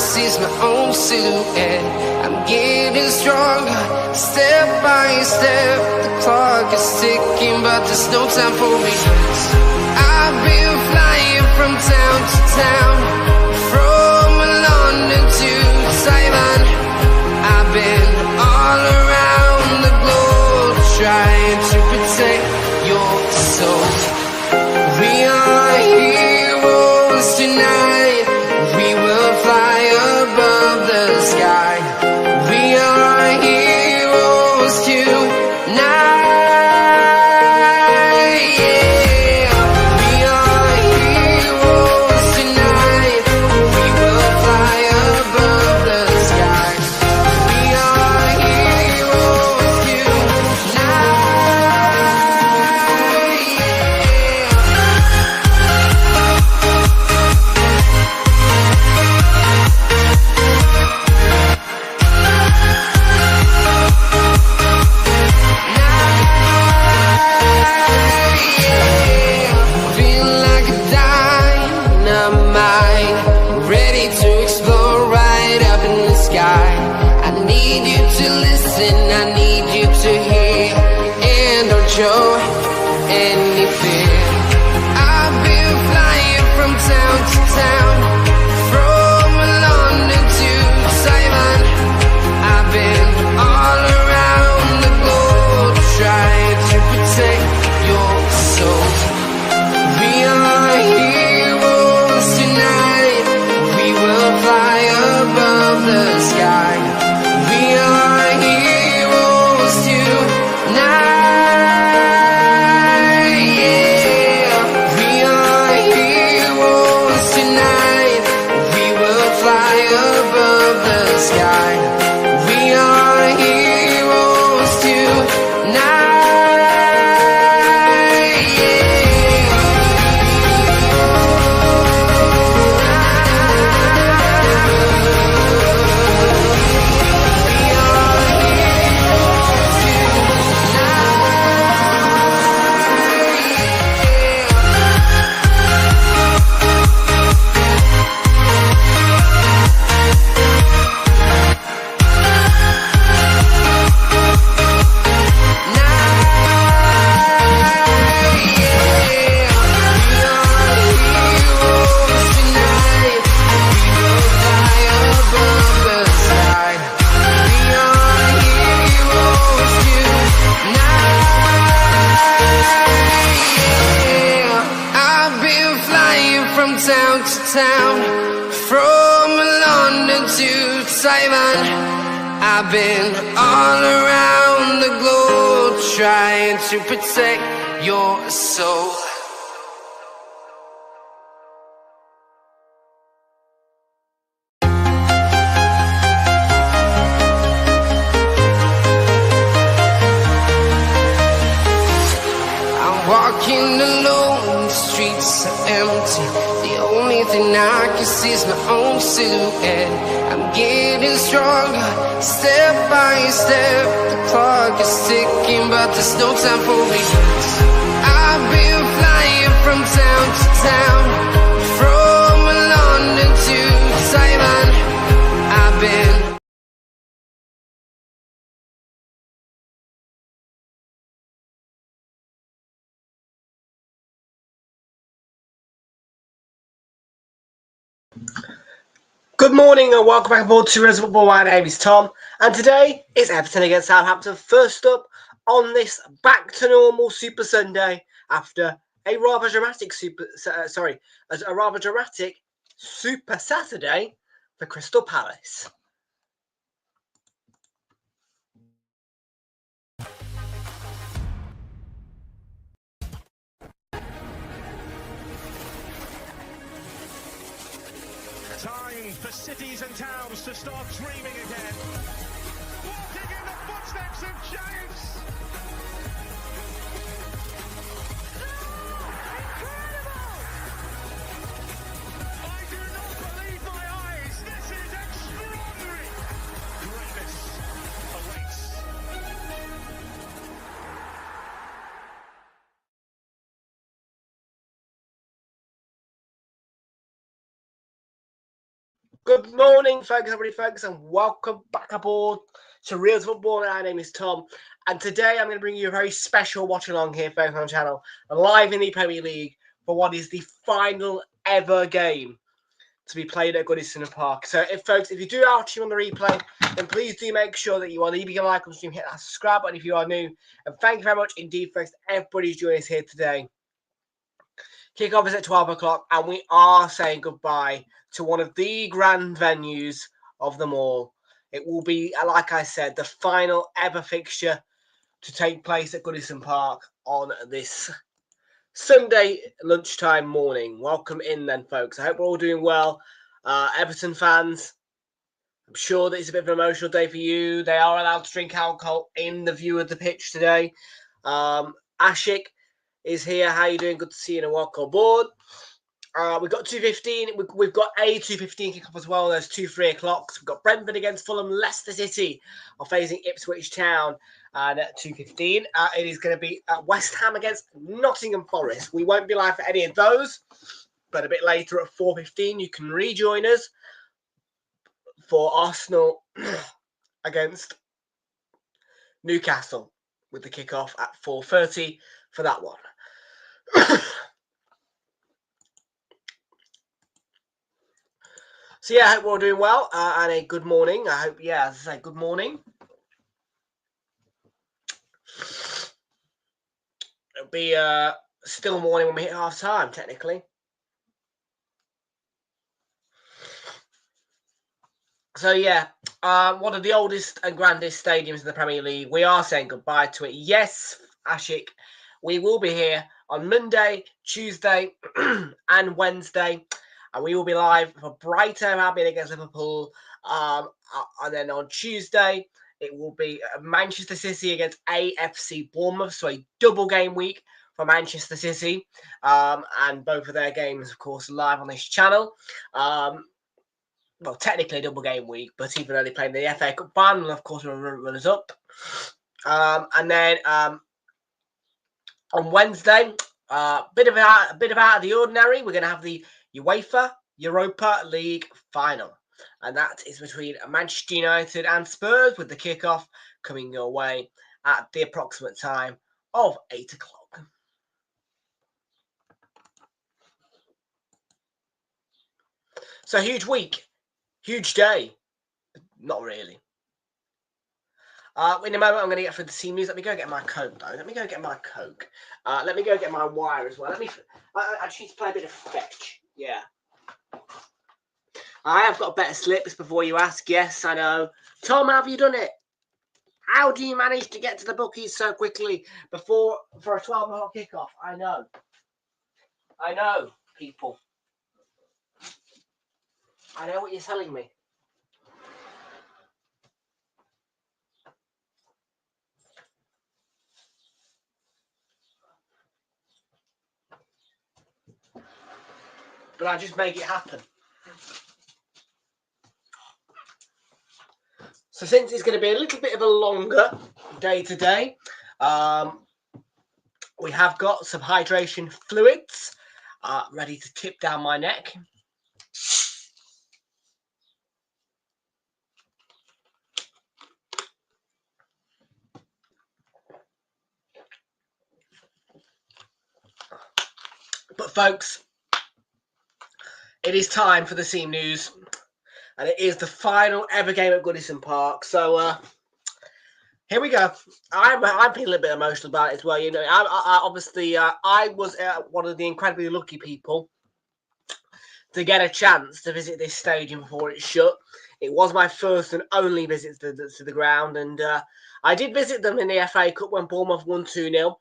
sees my own silhouette. I'm getting stronger, step by step. The clock is ticking, but there's no time for regrets. I've been flying from town to town, from London to Taiwan. I've been all around the globe, trying to protect your soul. We are heroes tonight. We will fly above the sky. We are heroes tonight. Yeah. We are heroes tonight. We will fly above the sky. We are heroes tonight. Feel like a dynamite, ready to explode right up in the sky. I need you to listen, I need you to hear, and don't show any fear. I've been flying from town to town, from London to Taiwan. I've been all around the globe, trying to protect your soul. We are heroes tonight. We will fly above the sky. We are heroes tonight. Yeah. We are heroes tonight. We will fly above the sky. We are heroes tonight. Town to town, from London to Taiwan. I've been all around the globe, trying to protect your soul. I'm walking alone, the streets are empty. The only thing I can see is my own silhouette. I'm getting stronger, step by step. The clock is ticking, but there's no time for regrets. I've been flying from town to town, from London to Taiwan. I've been Good morning and welcome back aboard to Reservoir Football. My name is Tom, and today is Everton against Southampton. First up on this back to normal Super Sunday after a rather dramatic Super Saturday for Crystal Palace. Time for cities and towns to start dreaming again. Walking in the footsteps of giants. Incredible! I do not believe my eyes. This is extraordinary. Greatness awaits. Good morning, everybody, and welcome back aboard to Real Football. My name is Tom, and today I'm going to bring you a very special watch-along here, folks, on the channel, live in the Premier League for what is the final ever game to be played at Goodison Park. So, if you do watch on the replay, then please do make sure that you are leaving a like on stream, hit that subscribe button if you are new, and thank you very much indeed, folks, everybody who's joining us here today. Kickoff is at 12 o'clock, and we are saying goodbye to one of the grand venues of them all. It will be, like I said, the final ever fixture to take place at Goodison Park on this Sunday lunchtime morning. Welcome in then, folks. I hope we're all doing well. Everton fans, I'm sure that it's a bit of an emotional day for you. They are allowed to drink alcohol in the view of the pitch today. Ashik is here. How you doing? Good to see you and welcome aboard. We've got 2:15. We've got a 2:15 kickoff as well. There's 3 o'clocks. We've got Brentford against Fulham. Leicester City are facing Ipswich Town. And at 2:15, it is going to be West Ham against Nottingham Forest. We won't be live for any of those, but a bit later at 4:15, you can rejoin us for Arsenal against Newcastle with the kickoff at 4:30 for that one. So yeah, I hope we're all doing well and a good morning. I hope, as I say, good morning. It'll be still morning when we hit half time, technically. So yeah, one of the oldest and grandest stadiums in the Premier League. We are saying goodbye to it. Yes, Ashik, we will be here on Monday, Tuesday, and Wednesday. And we will be live for Brighton Albion against Liverpool. And then on Tuesday, it will be Manchester City against AFC Bournemouth. So a double game week for Manchester City. And both of their games, of course, live on this channel. Well, technically a double game week, but even though they played the FA Cup final, of course, we're runners up. And then on Wednesday, a bit of out of the ordinary. We're going to have the UEFA Europa League final, and that is between Manchester United and Spurs, with the kickoff coming your way at the approximate time of 8 o'clock. So huge week, huge day. Not really. In a moment, I'm going to get for the team news. Let me go get my Coke, though. Let me go get my Coke. Let me go get my wire as well. I just need to play a bit of fetch. Yeah. I have got better slips before you ask. Yes, I know. Tom, have you done it? How do you manage to get to the bookies so quickly for a 12 o'clock kickoff? I know. People. I know what you're telling me. But I just make it happen. So since it's going to be a little bit of a longer day today, we have got some hydration fluids ready to tip down my neck. But folks, it is time for the team news, and it is the final ever game at Goodison Park. So here we go. I'm feeling a little bit emotional about it as well. You know, I was one of the incredibly lucky people to get a chance to visit this stadium before it shut. It was my first and only visit to the ground, and I did visit them in the FA Cup when Bournemouth won 2-0.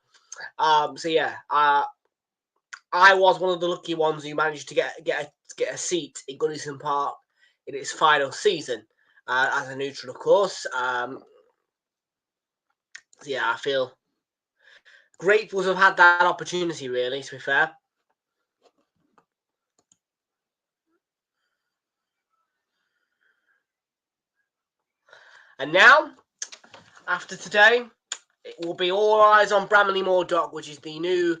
So yeah, I was one of the lucky ones who managed to get a seat in Goodison Park in its final season as a neutral, of course. So yeah, I feel grateful to have had that opportunity, really, to be fair. And now, after today, it will be all eyes on Bramley Moor Dock, which is the new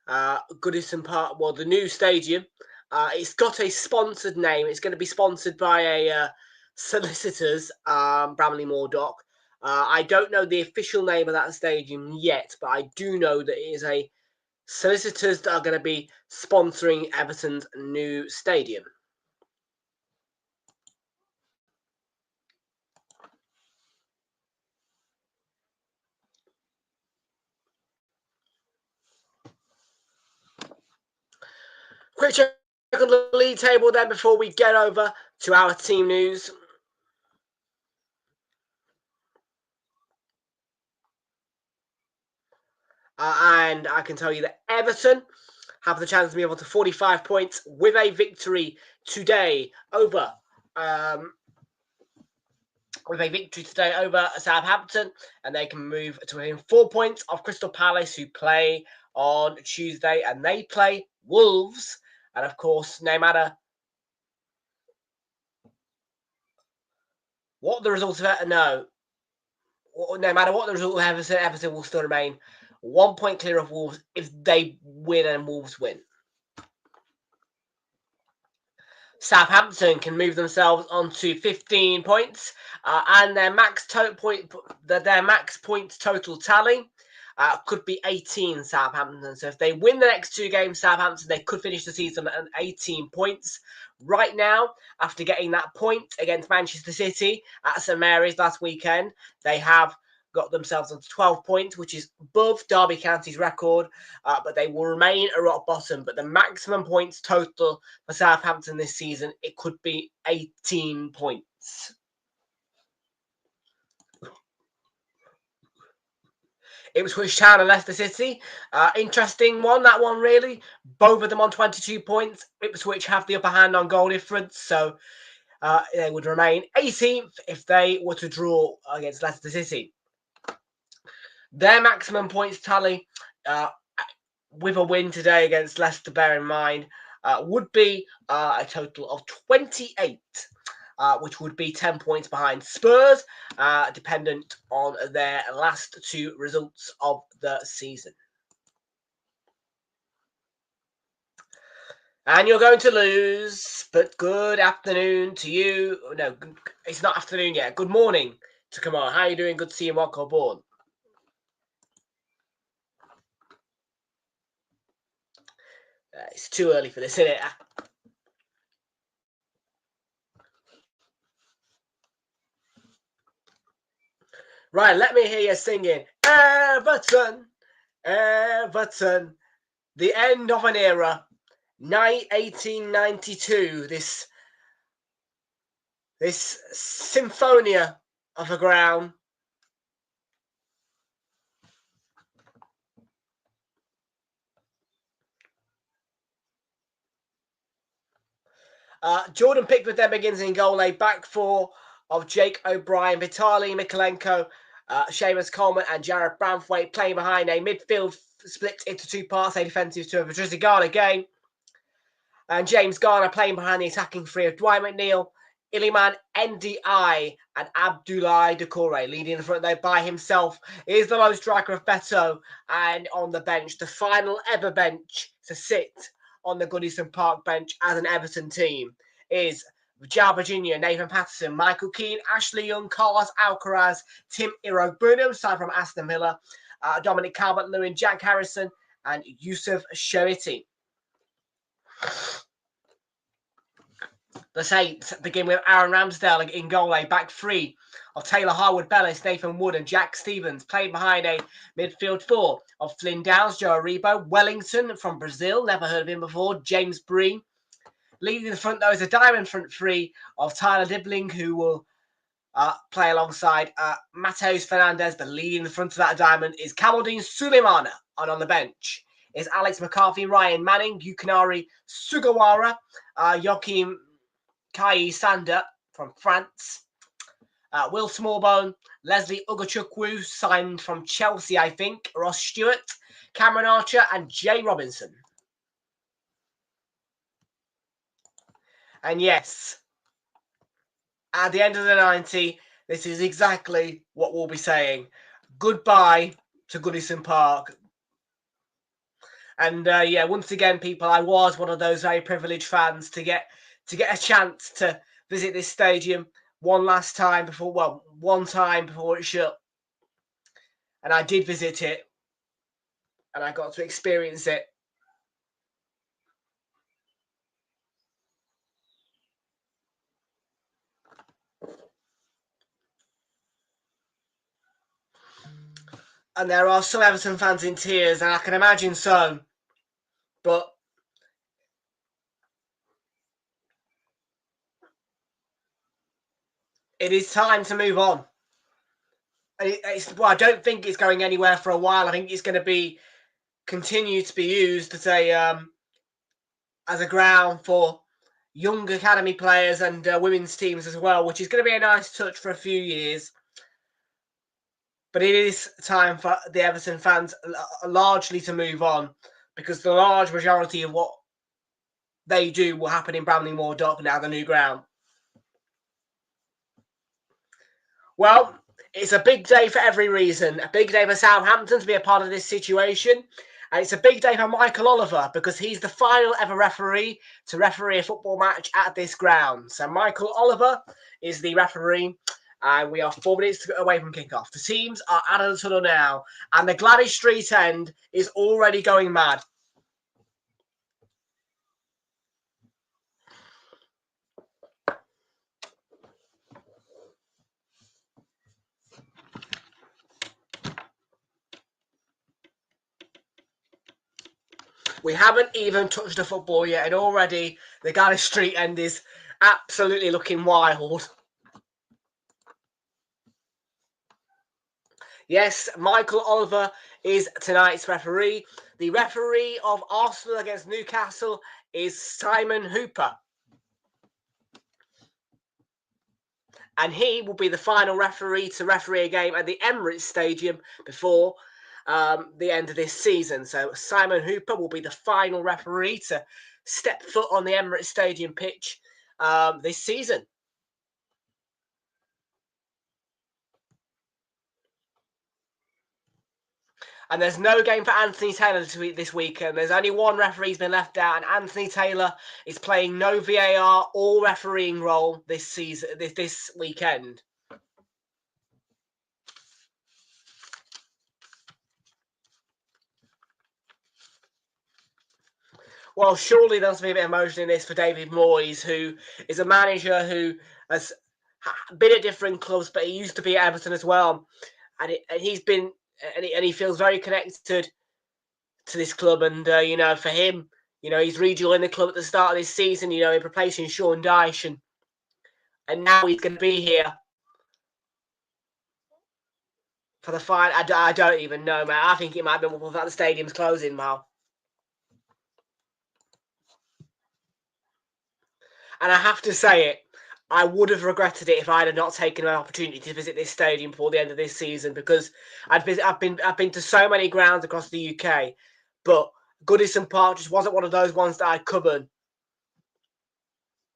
Goodison Park, well, the new stadium It's got a sponsored name. It's going to be sponsored by a solicitors, Bramley Moordock. I don't know the official name of that stadium yet, but I do know that it is a solicitors that are going to be sponsoring Everton's new stadium. Quick check on the league table then before we get over to our team news. And I can tell you that Everton have the chance to be able to 45 points with a victory today over Southampton, and they can move to within 4 points of Crystal Palace, who play on Tuesday, and they play Wolves. And of course, no matter what the result of it, no matter what the result of Everton will still remain 1 point clear of Wolves if they win and Wolves win. Southampton can move themselves onto 15 points, and their max points total tally could be 18. Southampton. So if they win the next 2 games, Southampton, they could finish the season at 18 points. Right now, after getting that point against Manchester City at St Mary's last weekend, they have got themselves onto 12 points, which is above Derby County's record, but they will remain at rock bottom. But the maximum points total for Southampton this season, it could be 18 points. Ipswich Town and Leicester City. Interesting one, that one really. Both of them on 22 points. Ipswich have the upper hand on goal difference, so they would remain 18th if they were to draw against Leicester City. Their maximum points tally, with a win today against Leicester, bear in mind, would be a total of 28, which would be 10 points behind Spurs, dependent on their last 2 results of the season. And you're going to lose, but good afternoon to you. No, it's not afternoon yet. Good morning to Kamal. How are you doing? Good to see you. Welcome aboard. It's too early for this, isn't it? Right, let me hear you singing. Everton, Everton, the end of an era. 1892, this symphonia of a ground. Jordan Pickford then begins in goal, a back 4 of Jake O'Brien, Vitaly Mikolenko, Seamus Coleman and Jared Branthwaite playing behind a midfield split into 2 parts, a defensive 2 of Patricia Garner game. And James Garner playing behind the attacking 3 of Dwight McNeil, Iliman Ndiaye and Abdoulaye Doucouré. Leading the front though by himself is the lone striker of Beto, and on the bench, the final ever bench to sit on the Goodison Park bench as an Everton team is João Virginia, Nathan Patterson, Michael Keane, Ashley Young, Carlos Alcaraz, Tim Irogbunu, side from Aston Villa, Dominic Calvert-Lewin, Jack Harrison, and Yusuf Sherity. The Saints begin with Aaron Ramsdale in goal, a back 3 of Taylor Harwood-Bellis, Nathan Wood and Jack Stevens, playing behind a midfield 4 of Flynn Downs, Joe Aribo, Wellington from Brazil, never heard of him before, James Breen. Leading the front, though, is a diamond front 3 of Tyler Dibbling, who will play alongside Mateus Fernandez, but leading the front of that diamond is Kamaldeen Suleimana, and on the bench is Alex McCarthy, Ryan Manning, Yukinari Sugawara, Joachim Kai Sander from France, Will Smallbone, Leslie Ugachukwu, signed from Chelsea, I think, Ross Stewart, Cameron Archer, and Jay Robinson. And yes, at the end of the 90, this is exactly what we'll be saying. Goodbye to Goodison Park. And yeah, once again, people, I was one of those very privileged fans to get a chance to visit this stadium one time before it shut. And I did visit it, and I got to experience it. And there are some Everton fans in tears, and I can imagine so. But it is time to move on. Well, I don't think it's going anywhere for a while. I think it's going to continue to be used as a ground for young academy players and women's teams as well, which is going to be a nice touch for a few years. But it is time for the Everton fans largely to move on, because the large majority of what they do will happen in Bramley-Moore Dock, now the new ground. Well, it's a big day for every reason. A big day for Southampton to be a part of this situation. And it's a big day for Michael Oliver, because he's the final ever referee to referee a football match at this ground. So Michael Oliver is the referee, and we are 4 minutes away from kickoff. The teams are out of the tunnel now, and the Gladys Street end is already going mad. We haven't even touched the football yet, and already the Gladys Street end is absolutely looking wild. Yes, Michael Oliver is tonight's referee. The referee of Arsenal against Newcastle is Simon Hooper. And he will be the final referee to referee a game at the Emirates Stadium before the end of this season. So Simon Hooper will be the final referee to step foot on the Emirates Stadium pitch this season. And there's no game for Anthony Taylor this weekend. There's only one referee's been left out, and Anthony Taylor is playing no VAR or refereeing role this season, this weekend. Well, surely there must be a bit of emotion in this for David Moyes, who is a manager who has been at different clubs, but he used to be at Everton as well, and he's been and he feels very connected to this club. And you know, for him, you know, he's rejoined the club at the start of this season, you know, in replacing Sean Dyche, and now he's going to be here for the final. I don't even know, man. I think it might be without the stadium's closing, Mal. And I have to say it, I would have regretted it if I had not taken an opportunity to visit this stadium before the end of this season, because I've been to so many grounds across the UK, but Goodison Park just wasn't one of those ones that I covered.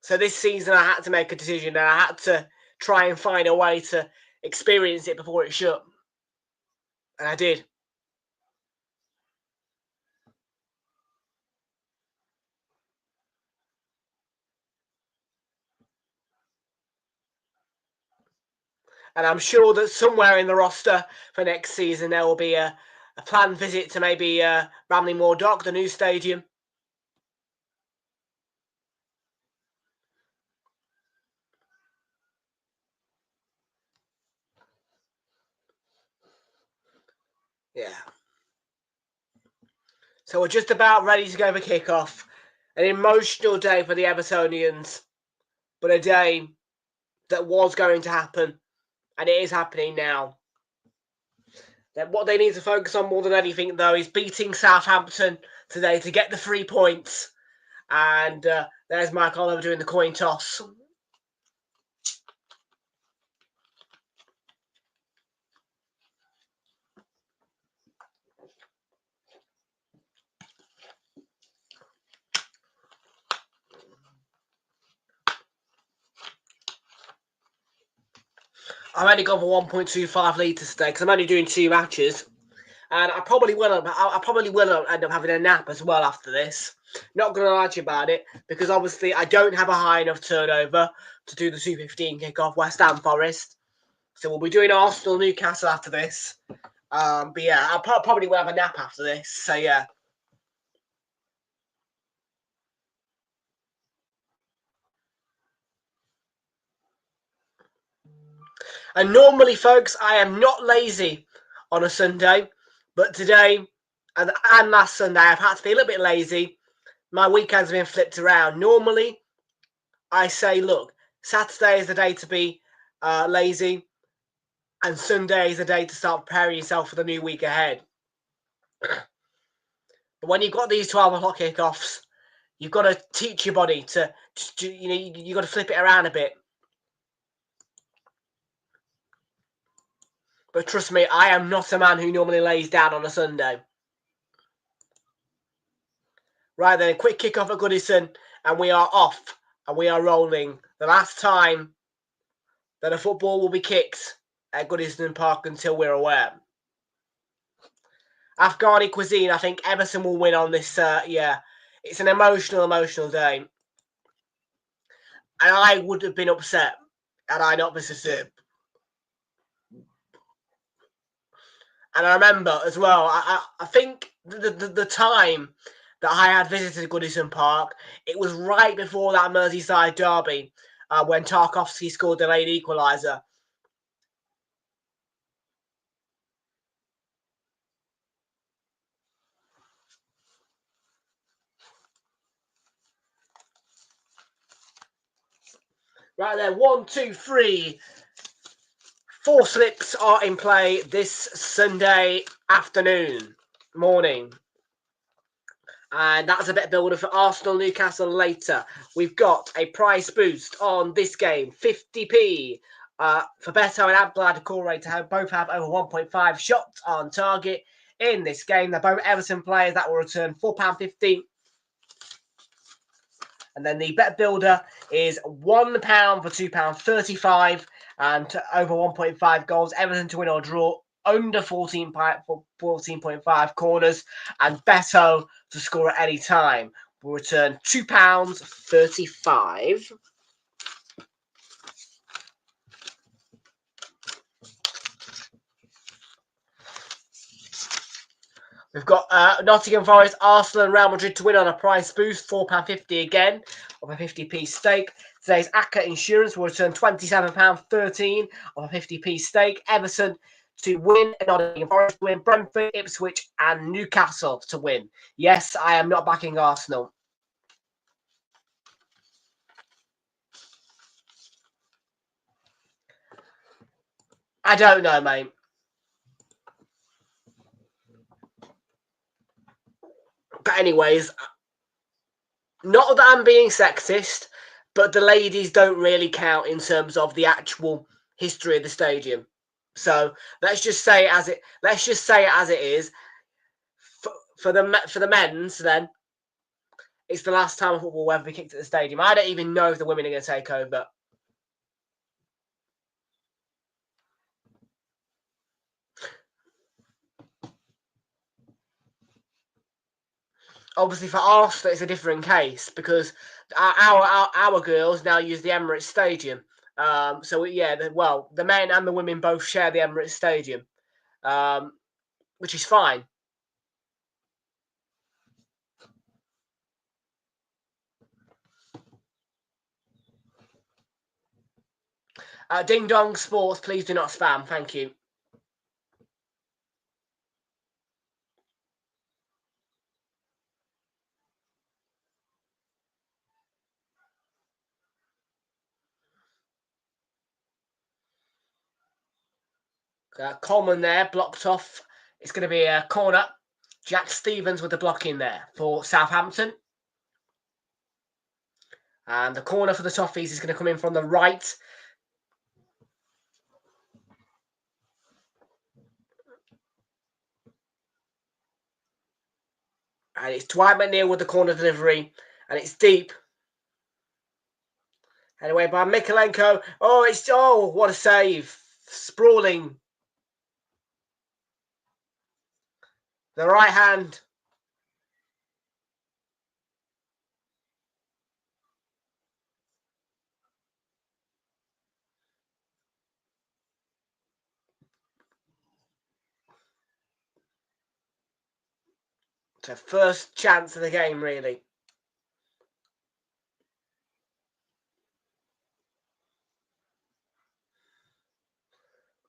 So this season I had to make a decision, and I had to try and find a way to experience it before it shut. And I did. And I'm sure that somewhere in the roster for next season there will be a planned visit to maybe Bramley-Moore Dock, the new stadium. Yeah. So we're just about ready to go for kickoff. An emotional day for the Evertonians, but a day that was going to happen, and it is happening now. What they need to focus on more than anything, though, is beating Southampton today to get the 3 points. And there's Mike Oliver doing the coin toss. I've only gone for 1.25 litres today because I'm only doing 2 matches. And I probably will end up having a nap as well after this. Not going to lie to you about it, because obviously I don't have a high enough turnover to do the 2:15 kick-off West Ham Forest. So we'll be doing Arsenal Newcastle after this. But yeah, I'll probably will have a nap after this. So yeah. And normally, folks, I am not lazy on a Sunday, but today and last Sunday I've had to be a little bit lazy. My weekends have been flipped around. Normally, I say, look, Saturday is the day to be lazy, and Sunday is the day to start preparing yourself for the new week ahead. But when you've got these 12 o'clock kickoffs, you've got to teach your body to you've got to flip it around a bit. But trust me, I am not a man who normally lays down on a Sunday. Right then, a quick kick-off at Goodison, and we are off, and we are rolling. The last time that a football will be kicked at Goodison Park until we're aware. Afghani cuisine, I think Everton will win on this, yeah. It's an emotional day. And I would have been upset had I not visited it. And I remember as well, I think the time that I had visited Goodison Park, it was right before that Merseyside derby when Tarkowski scored the late equaliser. Right there, 1, 2, 3. 4 slips are in play this Sunday morning. And that's a bet builder for Arsenal Newcastle later. We've got a price boost on this game, 50p. For Beto and Abdullah Corey to both have over 1.5 shots on target in this game. They're both Everton players that will return £4.50. And then the bet builder is £1 for £2.35 and over 1.5 goals. Everton to win or draw under 14.5 corners, and Beto to score at any time will return £2.35. We've got Nottingham Forest, Arsenal and Real Madrid to win on a price boost, £4.50 again, of a 50p stake. Today's ACCA Insurance will return £27.13 of a 50p stake. Everton to win, Nottingham Forest to win, Brentford, Ipswich and Newcastle to win. Yes, I am not backing Arsenal. I don't know, mate. But anyways, not that I'm being sexist, but the ladies don't really count in terms of the actual history of the stadium. So let's just say it as it is. For the men's, then it's the last time football will ever be kicked at the stadium. I don't even know if the women are going to take over. Obviously, for Arsenal, it's a different case because our girls now use the Emirates Stadium. So yeah, the men and the women both share the Emirates Stadium, which is fine. Ding Dong Sports, please do not spam. Thank you. Coleman there, blocked off. It's going to be a corner. Jack Stevens with the block in there for Southampton. And the corner for the Toffees is going to come in from the right. And it's Dwight McNeil with the corner delivery. And it's deep. Anyway, by Mikalenko. What a save. Sprawling. The right hand. It's the first chance of the game, really.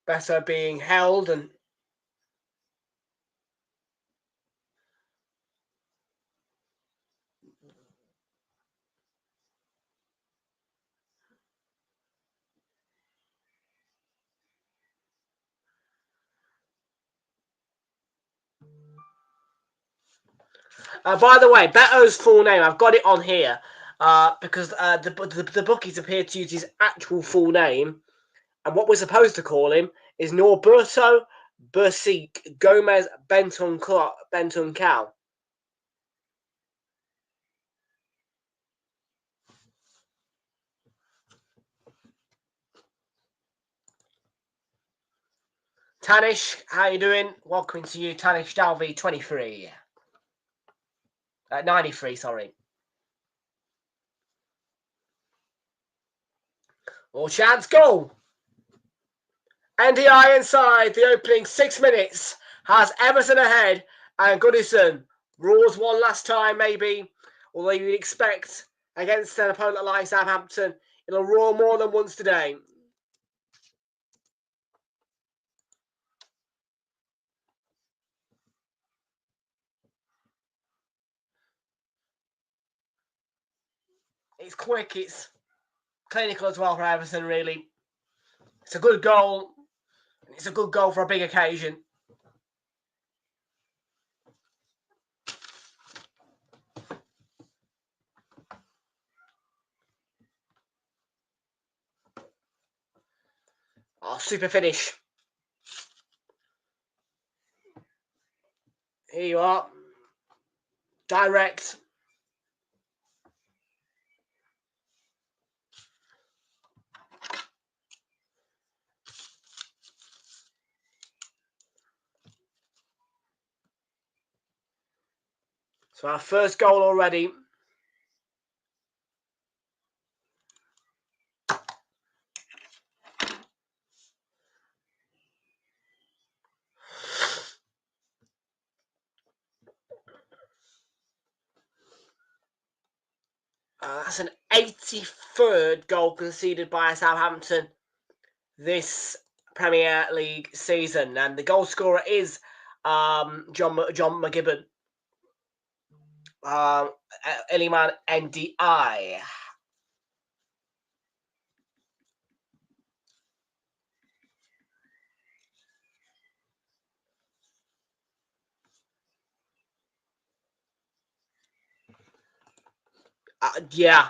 Better being held and by the way, Beto's full name, I've got it on here because the bookies appear to use his actual full name. And what we're supposed to call him is Norberto Bersic Gomez Bentuncal. Tanish, how you doing? Welcome to you, Tanish Dalby 23. 93, sorry. All chance, goal! NDI inside the opening 6 minutes has Everton ahead, and Goodison roars one last time, maybe. Although you'd expect against an opponent like Southampton, it'll roar more than once today. It's quick, it's clinical as well for Everton, really. It's a good goal. It's a good goal for a big occasion. Oh, super finish. Here you are. Direct. So our first goal already. That's an 83rd goal conceded by Southampton this Premier League season, and the goal scorer is John McGibbon. Iliman NDI. Yeah.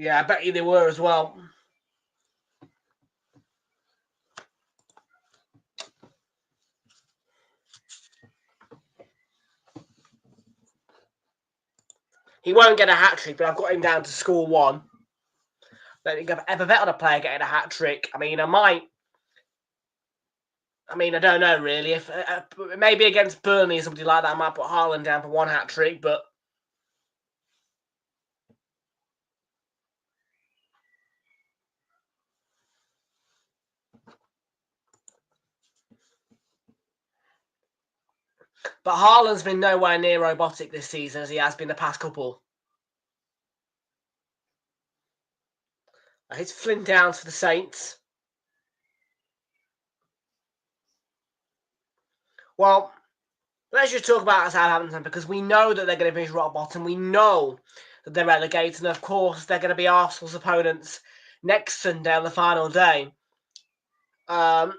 Yeah, I bet you they were as well. He won't get a hat-trick, but I've got him down to score one. I don't think I've ever bet on a player getting a hat-trick. I mean, I don't know, really. If maybe against Burnley or something like that, I might put Haaland down for one hat-trick, but... But Haaland's been nowhere near robotic this season as he has been the past couple. It's Flynn Downs for the Saints. Well, let's just talk about Southampton because we know that they're going to finish rock bottom. We know that they're relegated, and of course they're going to be Arsenal's opponents next Sunday on the final day. But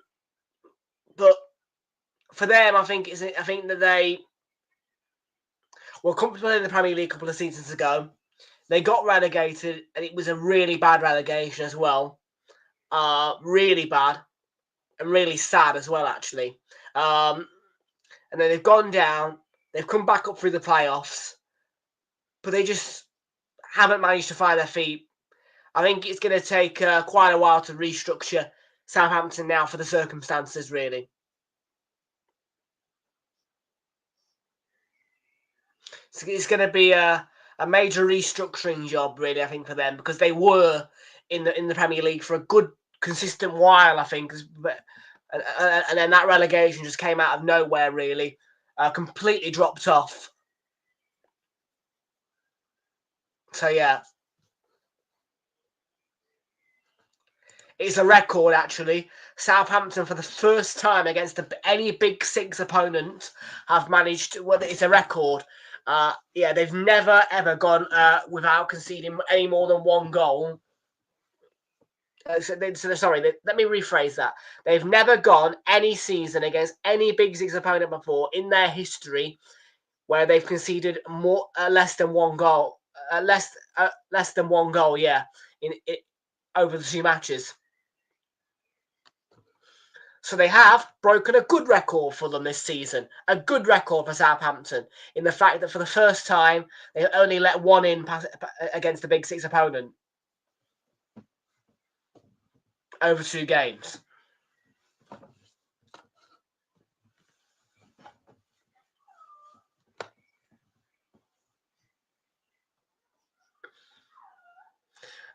for them, I think that they were comfortable in the Premier League a couple of seasons ago. They got relegated, and it was a really bad relegation as well. Really bad and really sad as well, actually. And then they've gone down. They've come back up through the playoffs, but they just haven't managed to find their feet. I think it's going to take quite a while to restructure Southampton now for the circumstances, really. So it's going to be a major restructuring job, really, I think, for them, because they were in the Premier League for a good, consistent while, I think. And then that relegation just came out of nowhere, really. Completely dropped off. So, yeah. It's a record, actually. Southampton, for the first time against any Big Six opponent, have managed to, well, it's a record. Yeah, they've never, ever gone without conceding any more than one goal. Sorry, let me rephrase that. They've never gone any season against any Big Six opponent before in their history where they've conceded less than one goal. Less than one goal, yeah, in over the 2 matches. So they have broken a good record for them this season. A good record for Southampton in the fact that for the first time, they only let one in against the Big Six opponent over 2 games.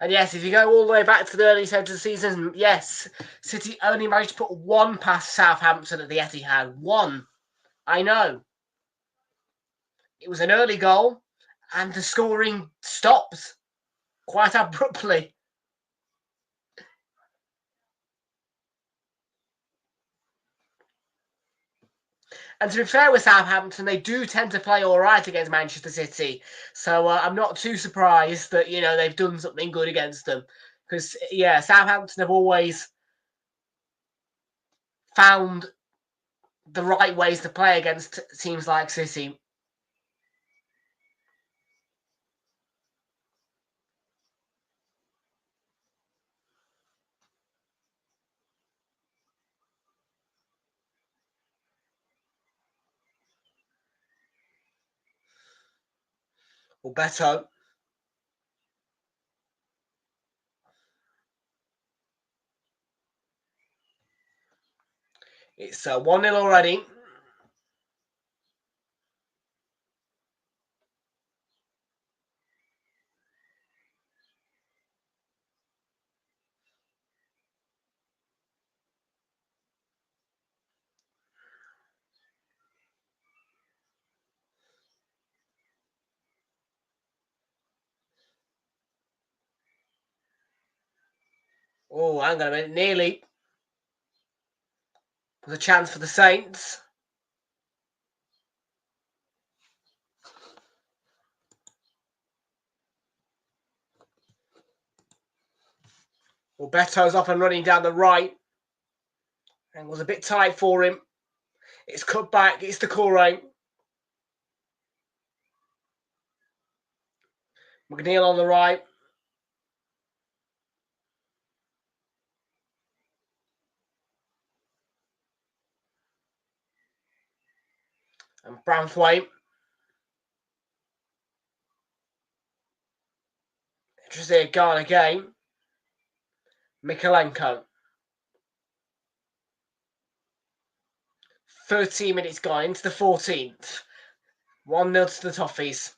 And yes, if you go all the way back to the early stage of the season, yes, City only managed to put one past Southampton at the Etihad. One. I know. It was an early goal, and the scoring stopped quite abruptly. And to be fair with Southampton, they do tend to play all right against Manchester City. So I'm not too surprised that, they've done something good against them. Because, yeah, Southampton have always found the right ways to play against teams like City. Or better. It's 1-0 already. Oh, hang on a minute. Nearly. Was a chance for the Saints. Well, Beto's off and running down the right. And was a bit tight for him. It's cut back. It's the Corey. McNeil on the right. And Branthwaite. Interesting gone again. Mikalenko. 13 minutes gone into the 14th. 1-0 to the Toffees.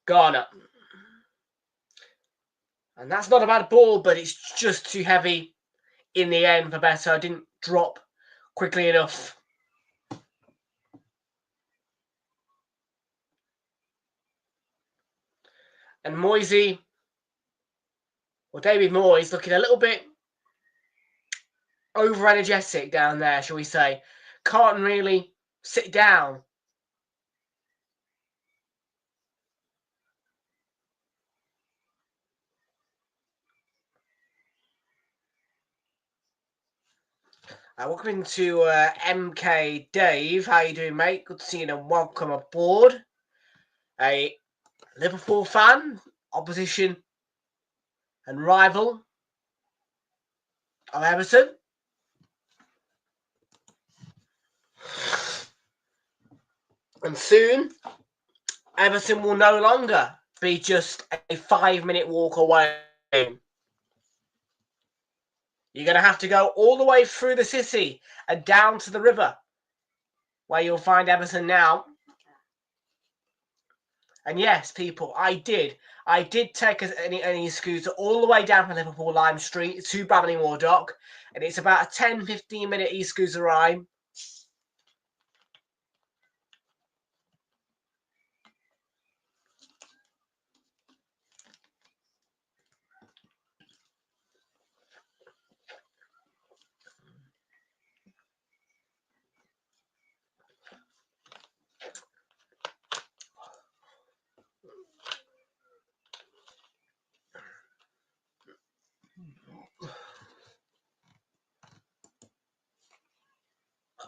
Garner. And that's not a bad ball, but it's just too heavy in the end for Beto. Didn't drop quickly enough. And Moisey, or David Moyes, looking a little bit over-energetic down there, shall we say. Can't really sit down. Welcome to MK Dave. How you doing, mate? Good to see you and welcome aboard. A Liverpool fan, opposition and rival of Everton. And soon, Everton will no longer be just a 5-minute walk away. You're going to have to go all the way through the city and down to the river, where you'll find Everton now. And yes, people, I did take any scooter all the way down from Liverpool Lime Street to Bramley-Moore Dock, and it's about a 10-15 minute e-scooter ride.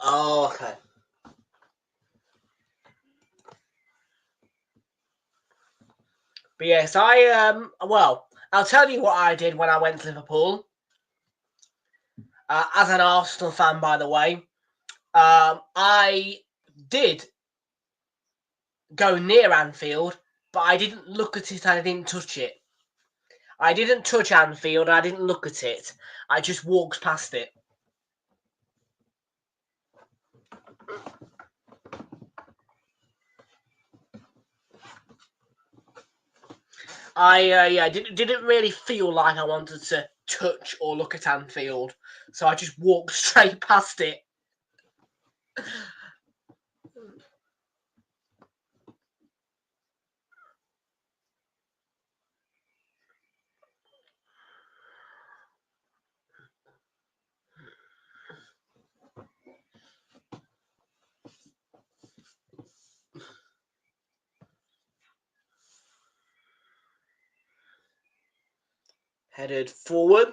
Oh, okay. But yes, well, I'll tell you what I did when I went to Liverpool. As an Arsenal fan, by the way, I did go near Anfield, but I didn't look at it and I didn't touch it. I didn't touch Anfield, I didn't look at it. I just walked past it. I didn't really feel like I wanted to touch or look at Anfield, so I just walked straight past it. Headed forward.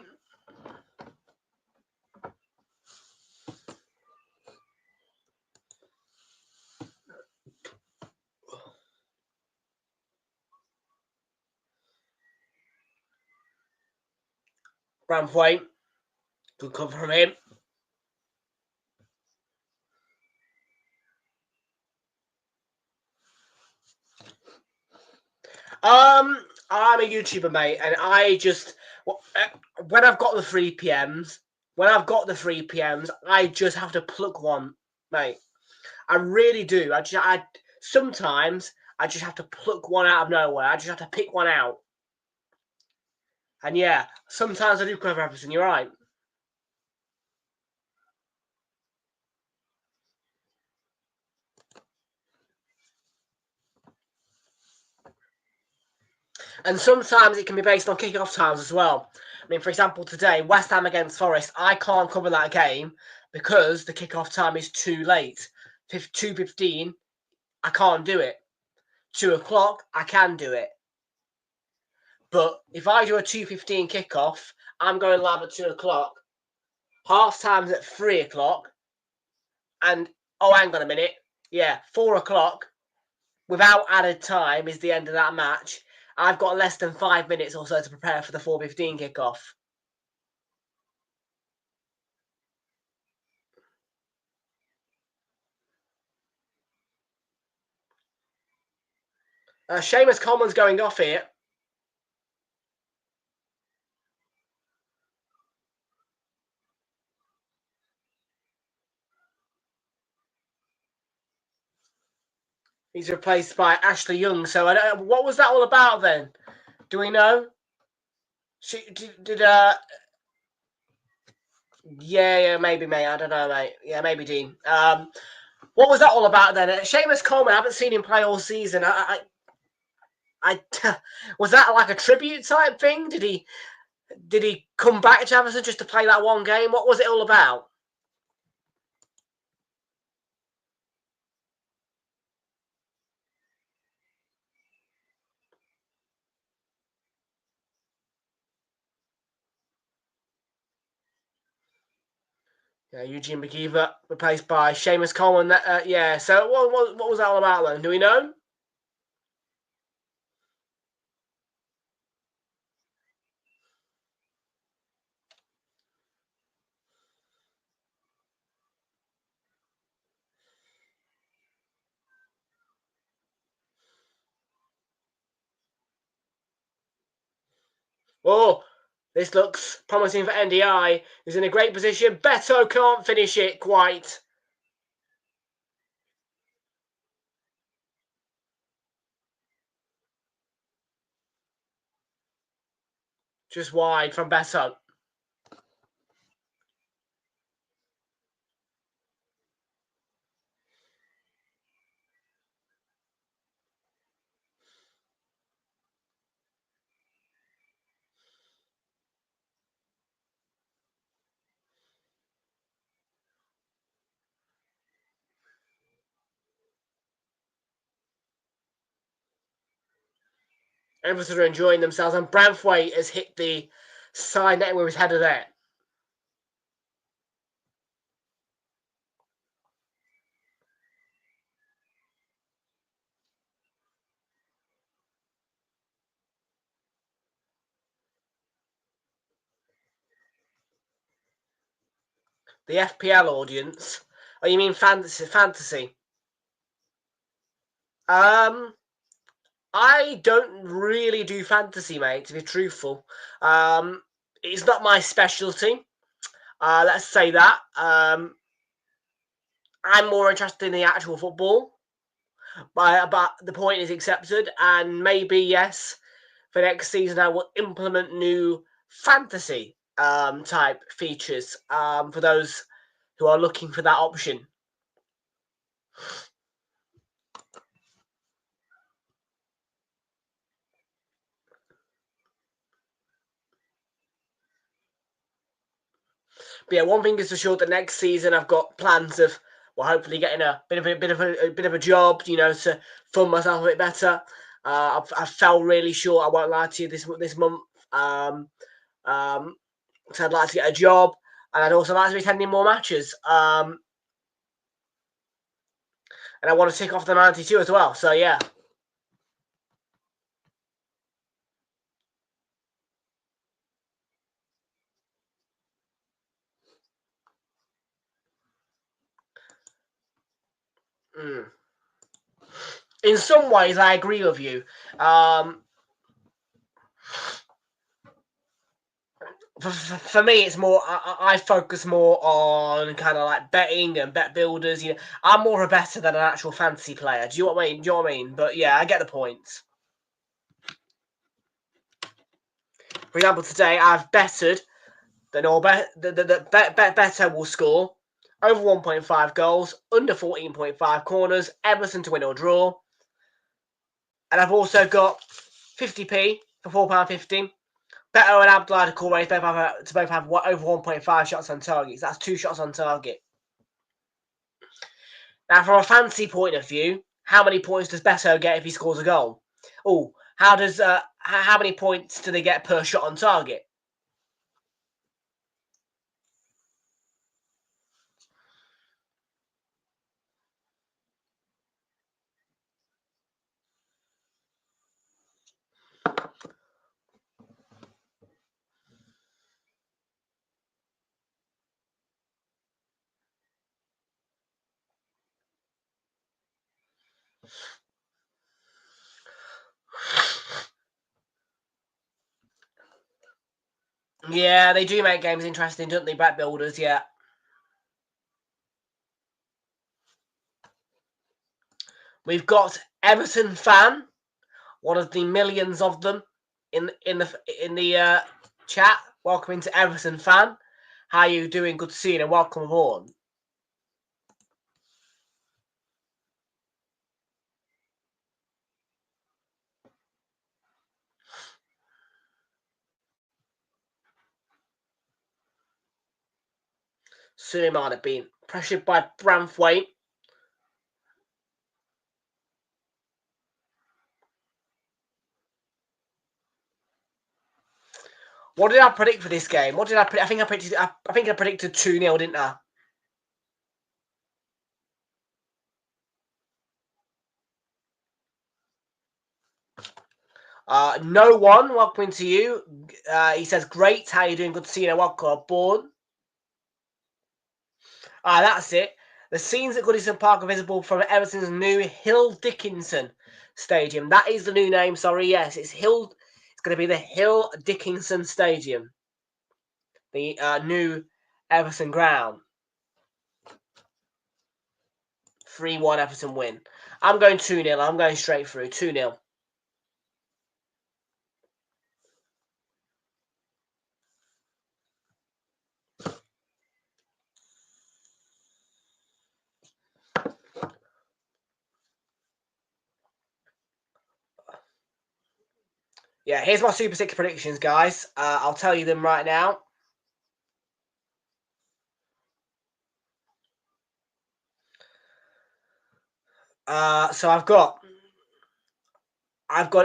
Rampway. Good cover from him. I'm a YouTuber, mate, and I just when I've got the 3 PMs, I just have to pluck one, mate. I really do. Sometimes I just have to pluck one out of nowhere. I just have to pick one out. And yeah, sometimes I do cover everything. You're right. And sometimes it can be based on kick-off times as well. I mean, for example, today, West Ham against Forest, I can't cover that game because the kick-off time is too late. 2:15, I can't do it. 2 o'clock, I can do it. But if I do a 2:15 kickoff, I'm going live at 2 o'clock. Half time's at 3 o'clock. And, oh, hang on a minute. Yeah, 4 o'clock, without added time, is the end of that match. I've got less than 5 minutes or so to prepare for the 4:15 kickoff. Seamus Coleman's going off here. He's replaced by Ashley Young. So what was that all about then? Do we know? Yeah, maybe, mate. I don't know, mate. Yeah, maybe Dean. What was that all about then? Seamus Coleman, I haven't seen him play all season. Was that like a tribute type thing? Did he come back to Everton just to play that one game? What was it all about? Yeah, Eugene McGeever replaced by Seamus Coleman. Yeah, so what was that all about then? Do we know? Oh, this looks promising for NDI, who's in a great position. Beto can't finish it quite. Just wide from Beto. Everton are enjoying themselves, and Branthwaite has hit the side net with his header there. The FPL audience. Oh, you mean fantasy? I don't really do fantasy, mate, to be truthful. It's not my specialty. Let's say that. I'm more interested in the actual football. But the point is accepted, and maybe, yes, for next season I will implement new fantasy type features for those who are looking for that option. But yeah, one thing is for sure that next season I've got plans of, well, hopefully getting a bit of a job, you know, to fund myself a bit better. I fell really short. I won't lie to you this month. So I'd like to get a job, and I'd also like to be attending more matches. And I want to tick off the 92 as well. So yeah. In some ways, I agree with you. For me, it's more. I focus more on kind of like betting and bet builders. You know, I'm more a better than an actual fantasy player. Do you know what I mean? Do you know what I mean? But yeah, I get the points. For example, today I've betted that Beto will score over 1.5 goals, under 14.5 corners, Everton to win or draw. And I've also got 50p for £4.50. Beto and Abdullah Doucouré both have over 1.5 shots on target. That's 2 shots on target. Now, from a fantasy point of view, how many points does Beto get if he scores a goal? Oh, how many points do they get per shot on target? Yeah, they do make games interesting, don't they, bet builders? Yeah. We've got Everton fan, one of the millions of them in the chat. Welcome into Everton fan. How are you doing? Good to see you and welcome aboard. Suleiman had been pressured by Branthwaite. What did I predict for this game? What did I predict? I think I predicted 2-0, didn't I? No one, welcome to you. He says, great, how you doing? Good to see you. Welcome aboard. That's it. The scenes at Goodison Park are visible from Everton's new Hill Dickinson Stadium. That is the new name, sorry. Yes, it's going to be the Hill Dickinson Stadium, the new Everton ground. 3-1 Everton win. I'm going 2-0. I'm going straight through. 2-0. Yeah, here's my Super 6 predictions, guys. I'll tell you them right now. So I've got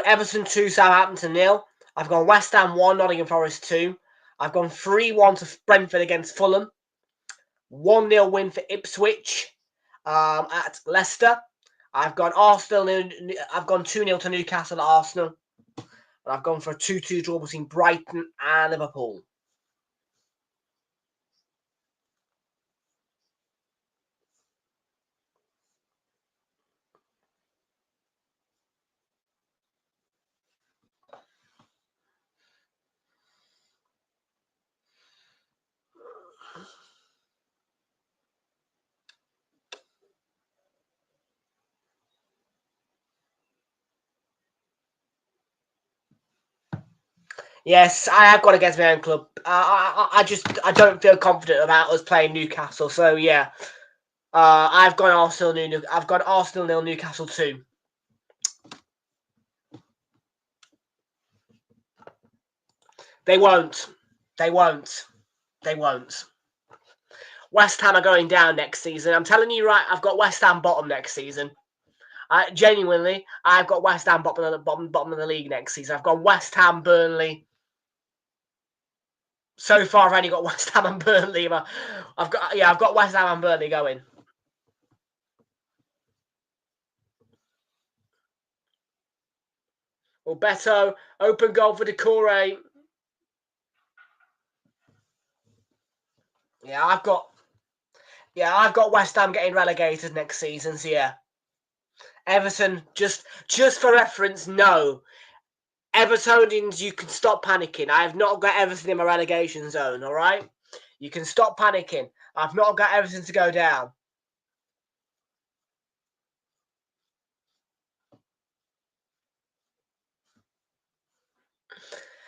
Everton 2, Southampton 0. I've gone West Ham 1, Nottingham Forest 2. I've gone 3-1 to Brentford against Fulham. 1-0 win for Ipswich at Leicester. I've gone Arsenal. I've gone 2-0 to Newcastle at Arsenal. And I've gone for a 2-2 draw between Brighton and Liverpool. Yes, I have gone against my own club. I don't feel confident about us playing Newcastle. So yeah, I've gone Arsenal 0. I've gone Arsenal 0, Newcastle 2. They won't. They won't. They won't. West Ham are going down next season. I'm telling you right. I've got West Ham bottom next season. Genuinely, I've got West Ham bottom of the league next season. I've got West Ham, Burnley. So far, I've only got West Ham and Burnley. But I've got West Ham and Burnley going. Well, Beto, open goal for Decore. Yeah, I've got West Ham getting relegated next season. So yeah, Everton. Just for reference, no. Evertonians, you can stop panicking. I have not got Everton in my relegation zone, all right? You can stop panicking. I've not got Everton to go down.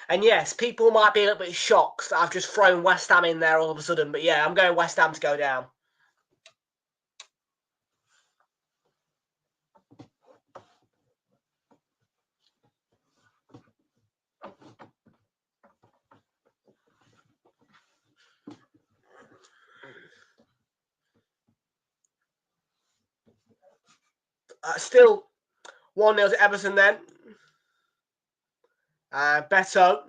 And yes, people might be a little bit shocked that I've just thrown West Ham in there all of a sudden. But yeah, I'm going West Ham to go down. Still 1-0 to Everton then. Beto.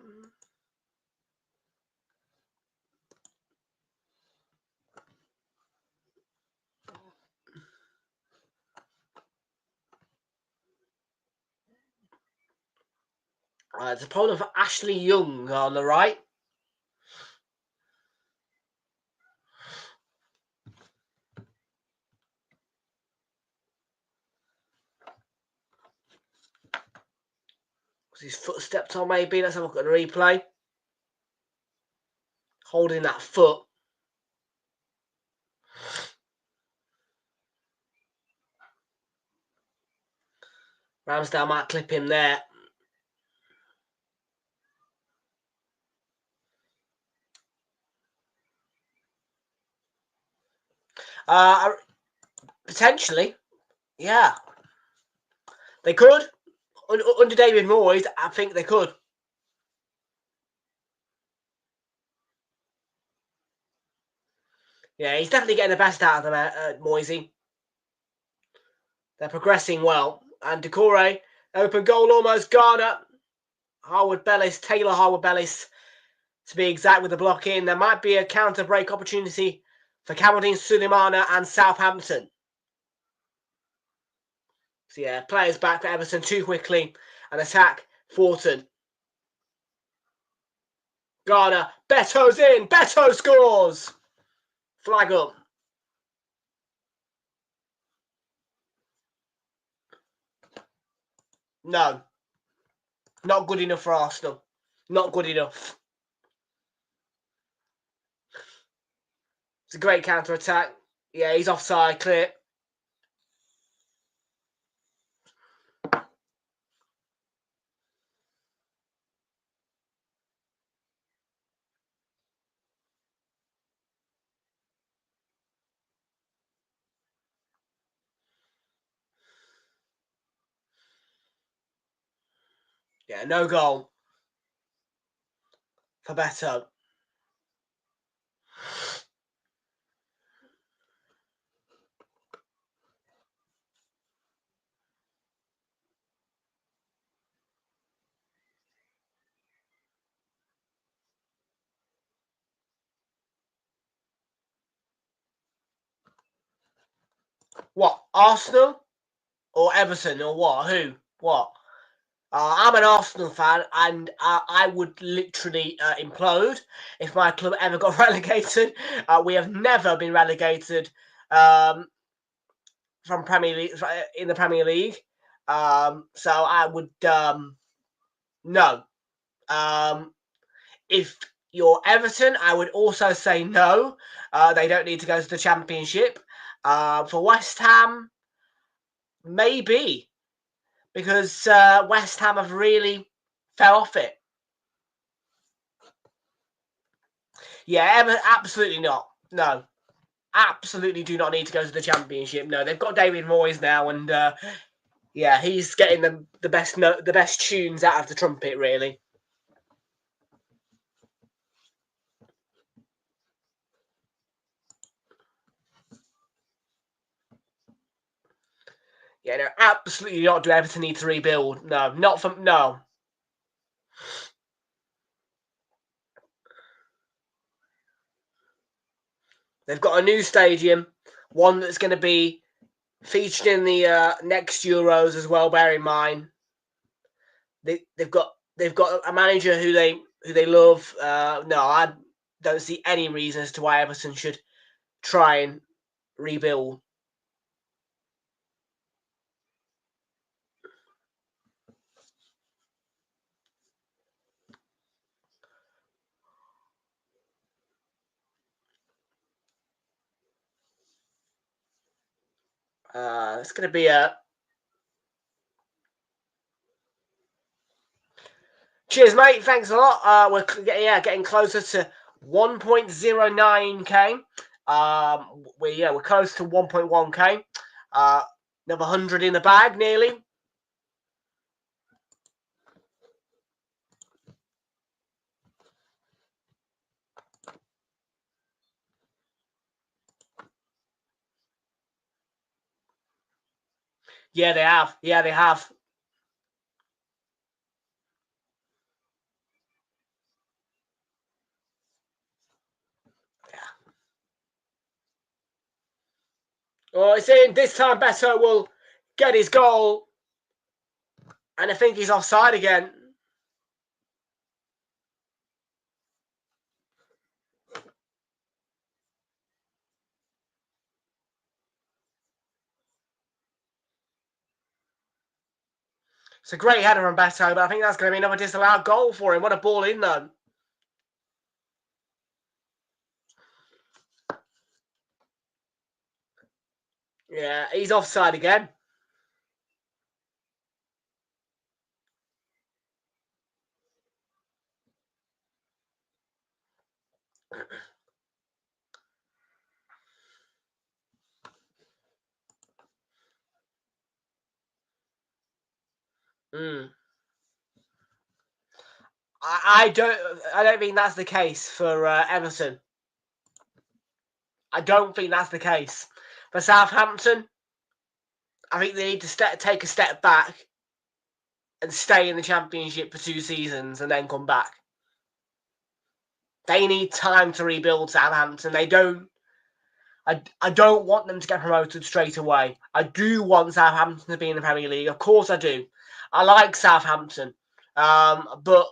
It's a problem for Ashley Young on the right. Was his foot stepped on maybe? Let's have a look at the replay. Holding that foot. Ramsdale might clip him there. Potentially, yeah. They could. Under David Moyes, I think they could. Yeah, he's definitely getting the best out of them, Moisey. They're progressing well. And Decore, open goal almost. Garner. Taylor Harwood-Bellis, to be exact, with the block in. There might be a counter break opportunity for Kamaldeen Sulemana and Southampton. So yeah, players back for Everton too quickly. An attack, Fortin. Garner, Beto's in. Beto scores. Flag up. No. Not good enough for Arsenal. Not good enough. It's a great counter-attack. Yeah, he's offside, clear. Yeah, no goal for Beto. What, Arsenal? Or Everton? Or what? Who? What? I'm an Arsenal fan, and I would literally implode if my club ever got relegated. We have never been relegated from Premier League in the Premier League, so I would no. If you're Everton, I would also say no. They don't need to go to the Championship. For West Ham, maybe, because West Ham have really fell off it. Yeah, absolutely not. No, absolutely do not need to go to the Championship. No, they've got David Moyes now, and yeah, he's getting the best tunes out of the trumpet, really. Yeah, no, absolutely not. Do Everton need to rebuild? No, not from no. They've got a new stadium, one that's going to be featured in the next Euros as well. Bear in mind, they've got a manager who they love. No, I don't see any reason as to why Everton should try and rebuild. It's going to be a cheers, mate. Thanks a lot. We're getting closer to 1.09k. We're close to 1.1k. Another 100 in the bag, nearly. Yeah, they have. Yeah, they have. Well, it's in this time. Beto will get his goal, and I think he's offside again. It's a great header from Beto, but I think that's going to be another disallowed goal for him. What a ball in, though. Yeah, he's offside again. I don't think that's the case for Everton. I don't think that's the case for Southampton. I think they need to take a step back and stay in the Championship for 2 seasons and then come back. They need time to rebuild Southampton. They don't. I don't want them to get promoted straight away. I do want Southampton to be in the Premier League. Of course I do. I like Southampton. But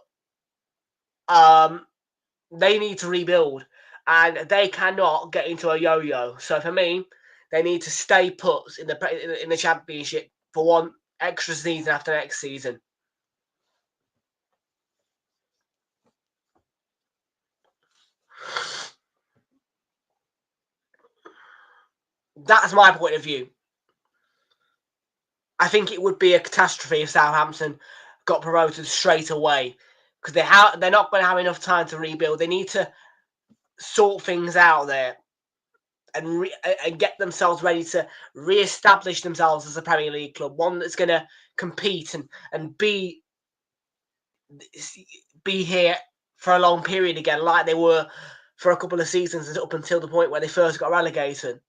they need to rebuild. And they cannot get into a yo-yo. So for me, they need to stay put in the Championship for one extra season after next season. That's my point of view. I think it would be a catastrophe if Southampton got promoted straight away, because they're not going to have enough time to rebuild. They need to sort things out there and get themselves ready to re-establish themselves as a Premier League club, one that's going to compete and be here for a long period again, like they were for a couple of seasons up until the point where they first got relegated.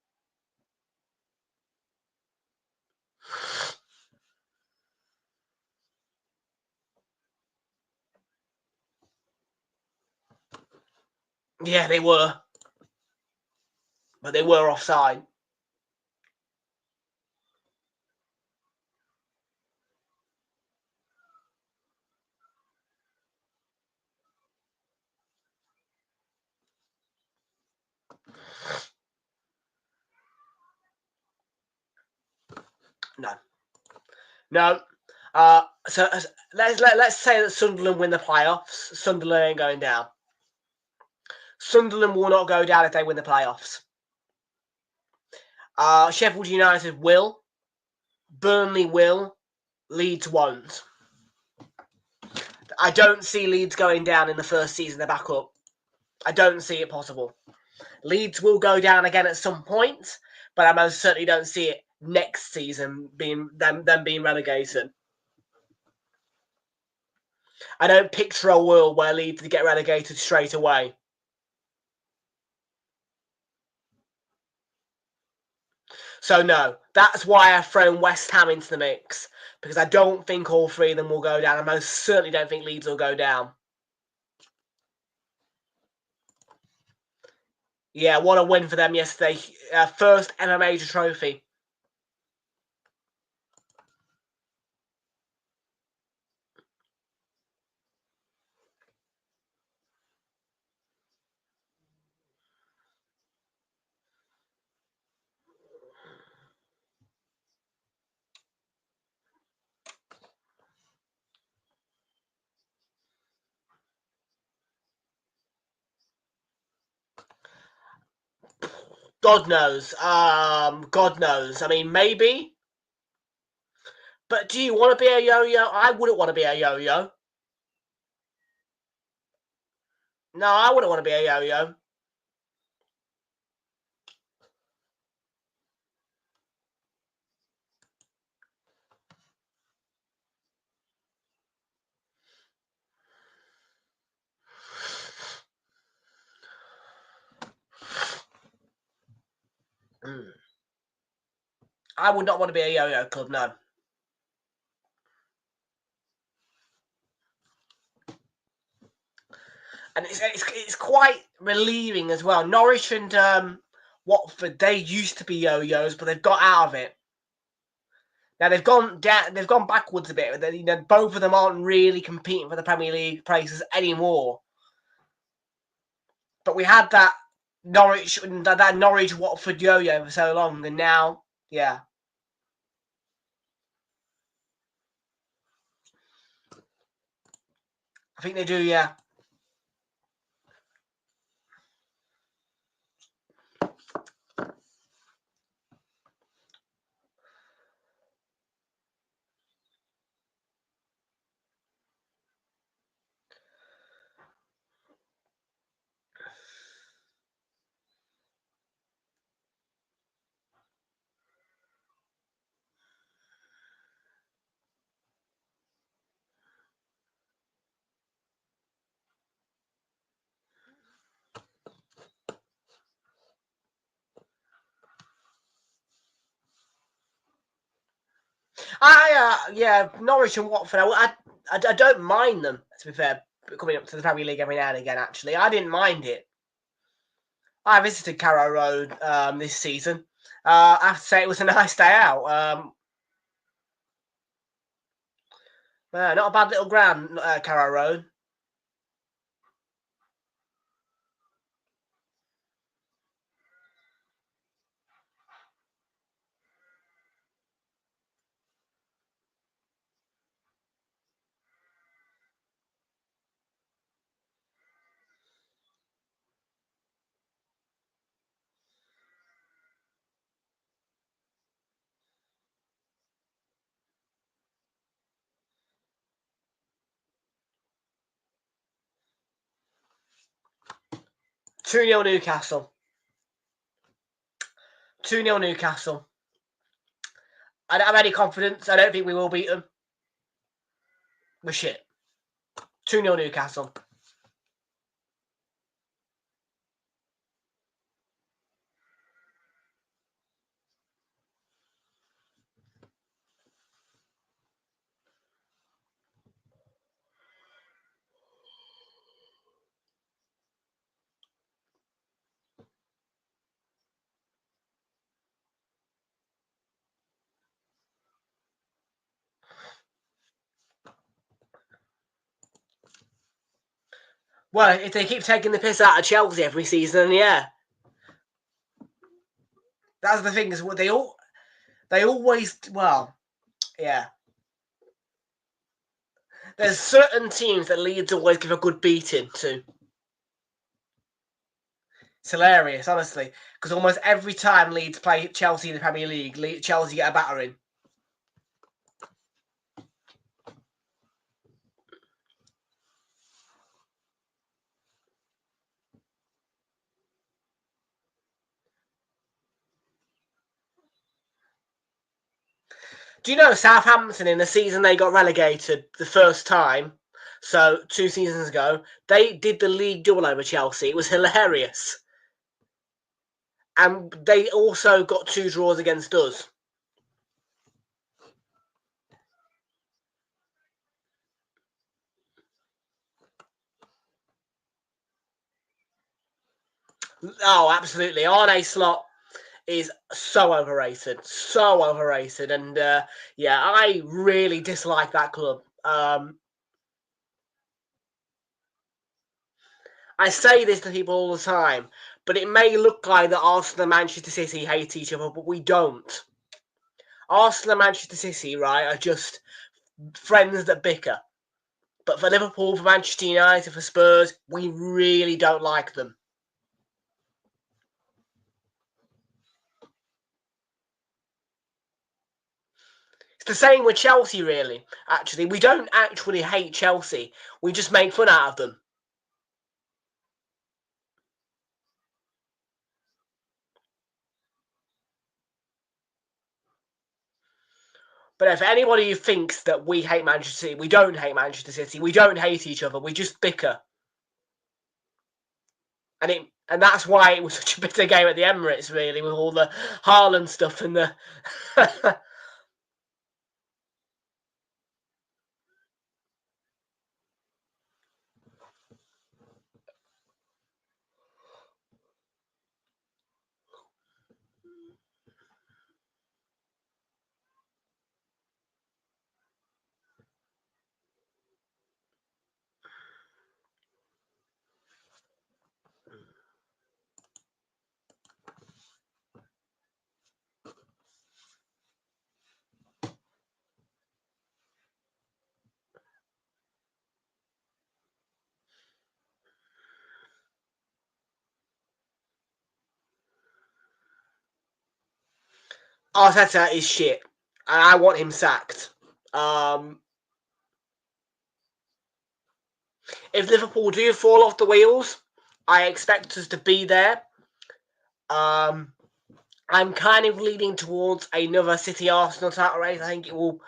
Yeah, they were. But they were offside. No. So let's say that Sunderland win the playoffs. Sunderland ain't going down. Sunderland will not go down if they win the playoffs. Sheffield United will. Burnley will. Leeds won't. I don't see Leeds going down in the first season they're back up. I don't see it possible. Leeds will go down again at some point, but I most certainly don't see it next season being them being relegated. I don't picture a world where Leeds get relegated straight away. So no, that's why I've thrown West Ham into the mix, because I don't think all three of them will go down. I most certainly don't think Leeds will go down. Yeah, what a win for them yesterday. First ever major trophy. God knows. God knows. I mean, maybe. But do you want to be a yo-yo? I wouldn't want to be a yo-yo. No, I wouldn't want to be a yo-yo. I would not want to be a yo-yo club, no. And it's quite relieving as well. Norwich and Watford, they used to be yo-yos, but they've got out of it. Now they've gone down, they've gone backwards a bit. Both of them aren't really competing for the Premier League places anymore. But we had that Norwich Watford yo-yo for so long, and now, yeah. I think they do, yeah. Yeah, Norwich and Watford. I don't mind them, to be fair, coming up to the Premier League every now and again. Actually, I didn't mind it. I visited Carrow Road this season. I have to say it was a nice day out. Not a bad little ground, Carrow Road. 2-0 Newcastle. 2-0 Newcastle. I don't have any confidence. I don't think we will beat them. We're shit. 2-0 Newcastle. Well, if they keep taking the piss out of Chelsea every season, then yeah. That's the thing, is what they always, well, yeah. There's certain teams that Leeds always give a good beating to. It's hilarious, honestly, because almost every time Leeds play Chelsea in the Premier League, Chelsea get a battering. Do you know Southampton, in the season they got relegated the first time, so 2 seasons ago, they did the league double over Chelsea. It was hilarious. And they also got 2 draws against us. Oh, absolutely. Arne Slot is so overrated. So overrated. And, yeah, I really dislike that club. I say this to people all the time, but it may look like that Arsenal and Manchester City hate each other, but we don't. Arsenal and Manchester City, right, are just friends that bicker. But for Liverpool, for Manchester United, for Spurs, we really don't like them. It's the same with Chelsea, really, actually. We don't actually hate Chelsea. We just make fun out of them. But if anybody thinks that we hate Manchester City, we don't hate Manchester City. We don't hate each other. We just bicker. And that's why it was such a bitter game at the Emirates, really, with all the Haaland stuff and the... Arteta is shit, and I want him sacked. If Liverpool do fall off the wheels, I expect us to be there. I'm kind of leaning towards another City Arsenal title race. I think it will.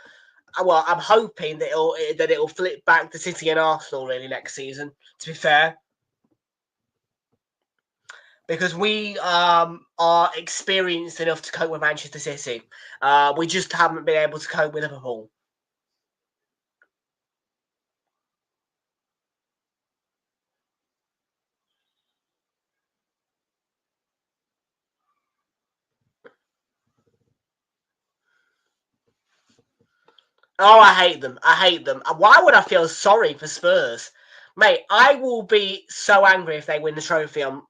Well, I'm hoping that it'll flip back to City and Arsenal really next season. To be fair, because we are experienced enough to cope with Manchester City. We just haven't been able to cope with Liverpool. Oh, I hate them. I hate them. Why would I feel sorry for Spurs? Mate, I will be so angry if they win the trophy on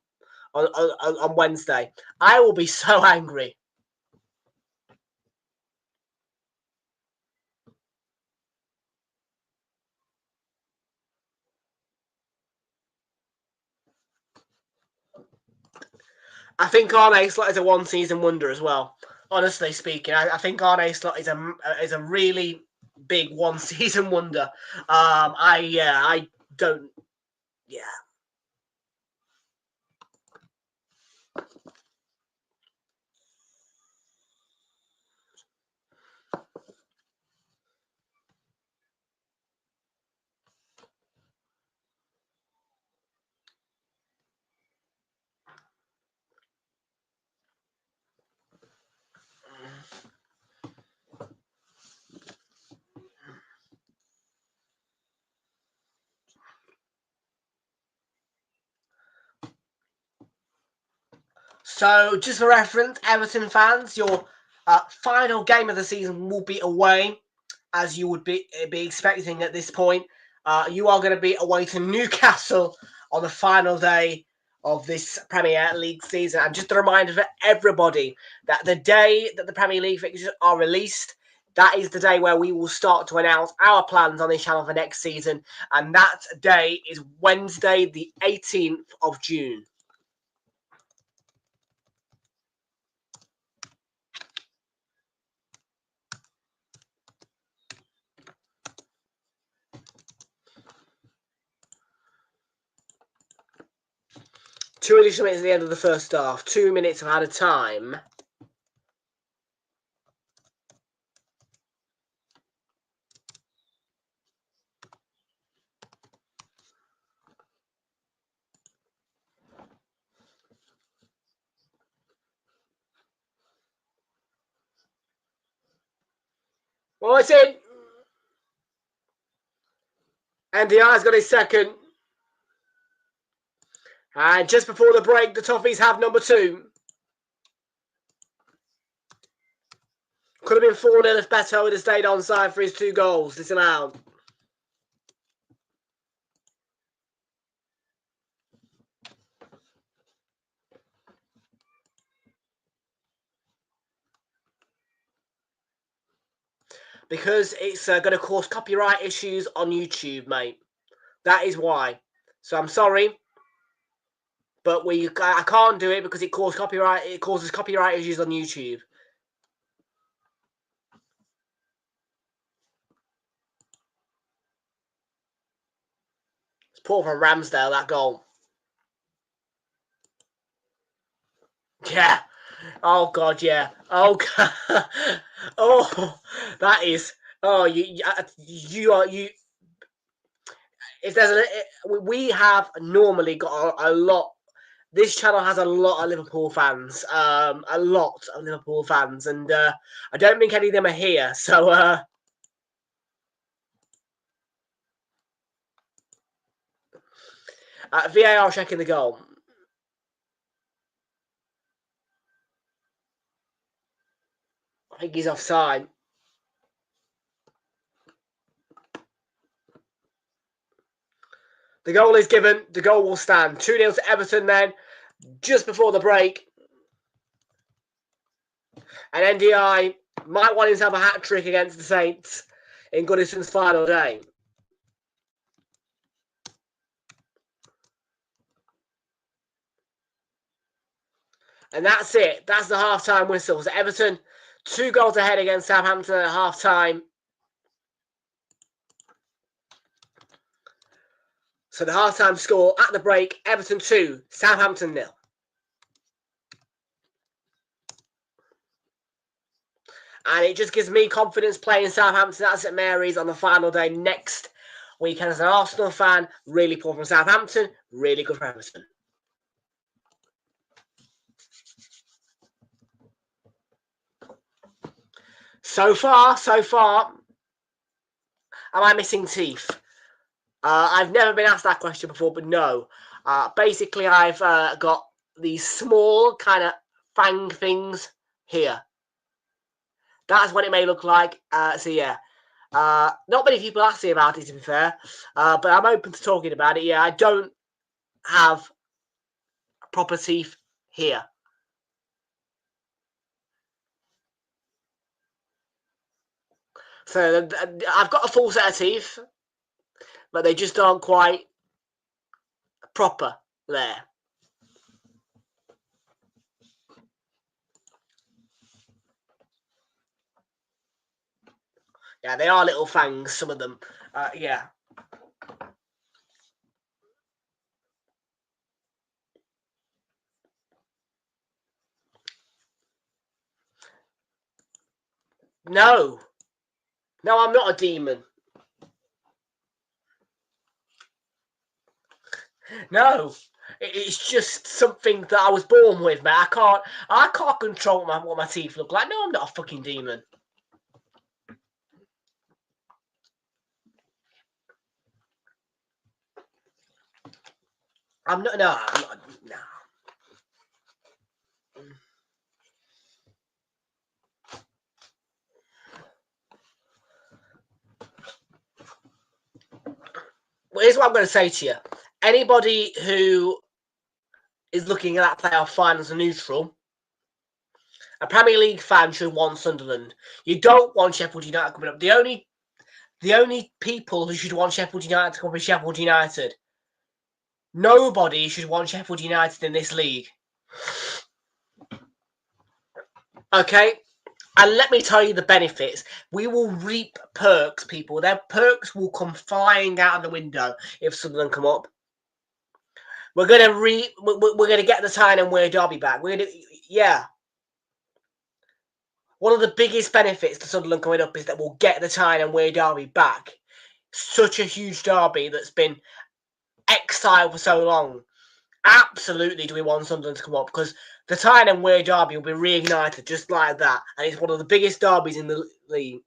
Wednesday. I will be so angry. I think Arne Slot is a one-season wonder as well. Honestly speaking, I think Arne Slot is a really big one-season wonder. I don't. Yeah. So, just for reference, Everton fans, your final game of the season will be away, as you would be expecting at this point. You are going to be away to Newcastle on the final day of this Premier League season. And just a reminder for everybody that the day that the Premier League fixtures are released, that is the day where we will start to announce our plans on this channel for next season. And that day is Wednesday, the 18th of June. Two additional minutes at the end of the first half. 2 minutes of added time. Well, it's in. And Diar's got his second. And just before the break, the Toffees have number 2. Could have been 4-0 if Beto would have stayed onside for his 2 goals disallowed. Because it's going to cause copyright issues on YouTube, mate. That is why. So I'm sorry, but I can't do it because it causes copyright issues on YouTube. It's poor from Ramsdale, that goal. Yeah. Oh God, yeah. Oh God. Oh, that is. Oh, you. If there's we have normally got a lot. This channel has a lot of Liverpool fans. A lot of Liverpool fans, and I don't think any of them are here. So. VAR checking the goal. I think he's offside. The goal is given. The goal will stand. 2-0 to Everton then, just before the break. And NDI might want himself a hat-trick against the Saints in Goodison's final day. And that's it. That's the half-time whistles. Everton, 2 goals ahead against Southampton at half-time. So the half-time score at the break, Everton 2, Southampton 0. And it just gives me confidence playing Southampton at St Mary's on the final day next weekend. As an Arsenal fan, really poor from Southampton, really good for Everton. So far, am I missing teeth? I've never been asked that question before, but no. Basically, I've got these small kind of fang things here. That's what it may look like. So yeah, not many people ask me about it, to be fair, but I'm open to talking about it. Yeah, I don't have proper teeth here. So I've got a full set of teeth, but they just aren't quite proper there. Yeah, they are little fangs, some of them. Yeah. No. No, I'm not a demon. No. It's just something that I was born with, man. I can't control what my teeth look like. No, I'm not a fucking demon. I'm not. No, I'm not. No. here's what I'm going to say to you. Anybody who is looking at that playoff final as a neutral, a Premier League fan should want Sunderland. You don't want Sheffield United coming up. The only people who should want Sheffield United to come up is Sheffield United. Nobody should want Sheffield United in this league. Okay? And let me tell you the benefits. We will reap perks, people. Their perks will come flying out of the window if Sunderland come up. We're gonna get the Tyne and Wear derby back. Yeah. One of the biggest benefits to Sunderland coming up is that we'll get the Tyne and Wear derby back. Such a huge derby that's been exiled for so long. Absolutely, do we want Sunderland to come up, because the Tyne and Wear derby will be reignited just like that, and it's one of the biggest derbies in the league.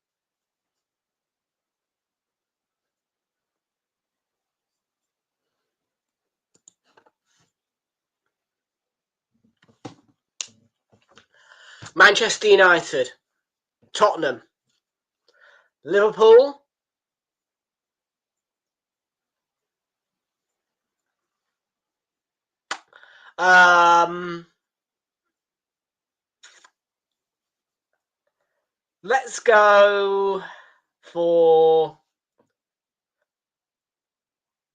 Manchester United, Tottenham, Liverpool, let's go for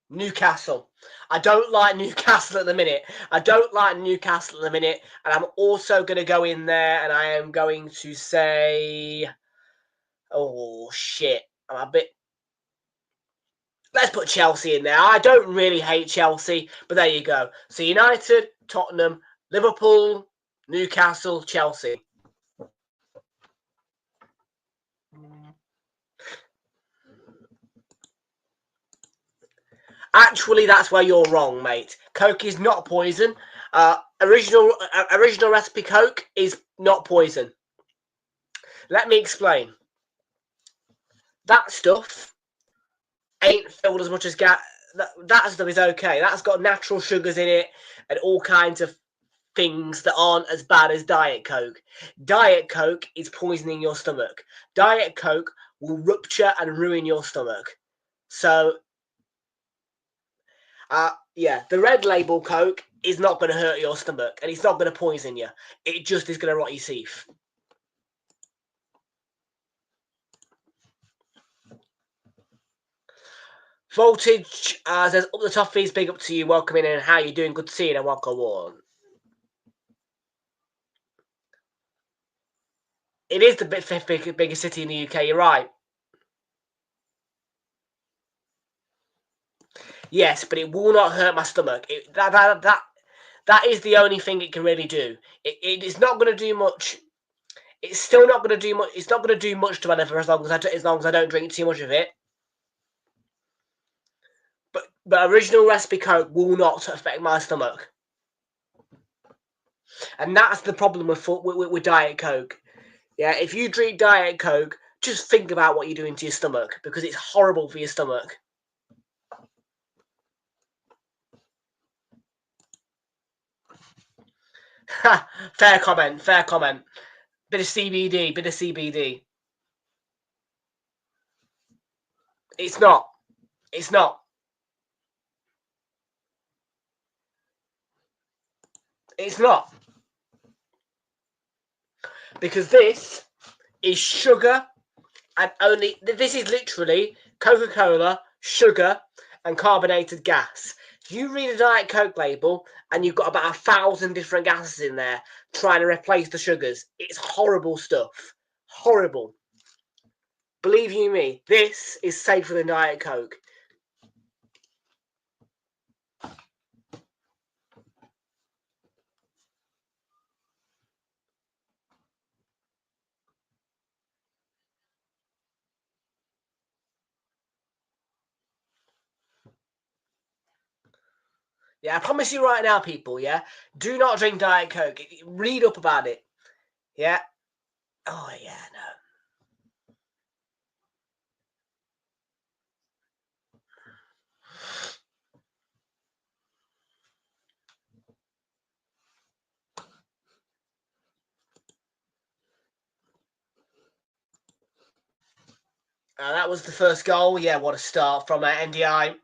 Newcastle. I don't like Newcastle at the minute. And I'm also going to go in there and I am going to say, oh, shit. I'm a bit... Let's put Chelsea in there. I don't really hate Chelsea, but there you go. So United, Tottenham, Liverpool, Newcastle, Chelsea. Actually, that's where you're wrong, mate. Coke is not poison. Original recipe Coke is not poison. Let me explain. That stuff ain't filled as much as gas. That stuff is okay. That's got natural sugars in it and all kinds of things that aren't as bad as Diet Coke. Diet Coke is poisoning your stomach. Diet Coke will rupture and ruin your stomach. So, yeah, the red label Coke is not going to hurt your stomach and it's not going to poison you. It just is going to rot your teeth. Voltage says, up the toffees, big up to you, welcome in, and how you doing? Good to see you, and welcome on. It is the fifth biggest city in the UK, you're right. Yes, but it will not hurt my stomach. That is the only thing it can really do. It is not going to do much. It's still not going to do much. It's not going to do much to my liver as long as I don't drink too much of it. But original recipe Coke will not affect my stomach, and that's the problem with Diet Coke. Yeah, if you drink Diet Coke, just think about what you're doing to your stomach, because it's horrible for your stomach. Fair comment. Bit of CBD. It's not. Because this is sugar and this is literally Coca-Cola, sugar and carbonated gas. You read a Diet Coke label and you've got about 1,000 different gases in there trying to replace the sugars. It's horrible stuff. Horrible. Believe you me, this is safer than Diet Coke. Yeah, I promise you right now, people, yeah? Do not drink Diet Coke. Read up about it. Yeah? Oh, yeah, no. That was the first goal. Yeah, what a start from NDI.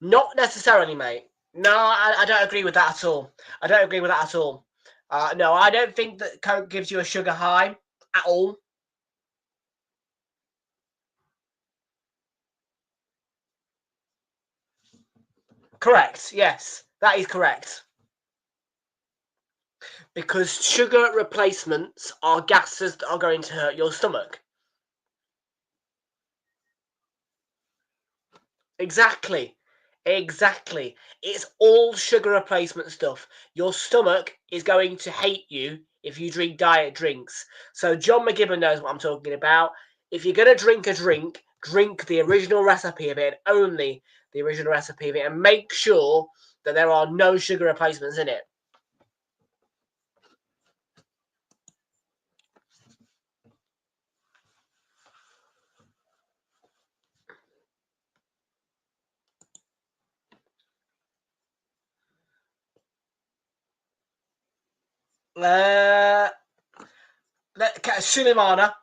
Not necessarily, mate. No, I don't agree with that at all. I don't agree with that at all. No, I don't think that Coke gives you a sugar high at all. Correct. Yes, that is correct. Because sugar replacements are gases that are going to hurt your stomach. Exactly. Exactly. It's all sugar replacement stuff. Your stomach is going to hate you if you drink diet drinks. So John McGibbon knows what I'm talking about. If you're going to drink a drink, drink the original recipe of it, only the original recipe of it, and make sure that there are no sugar replacements in it.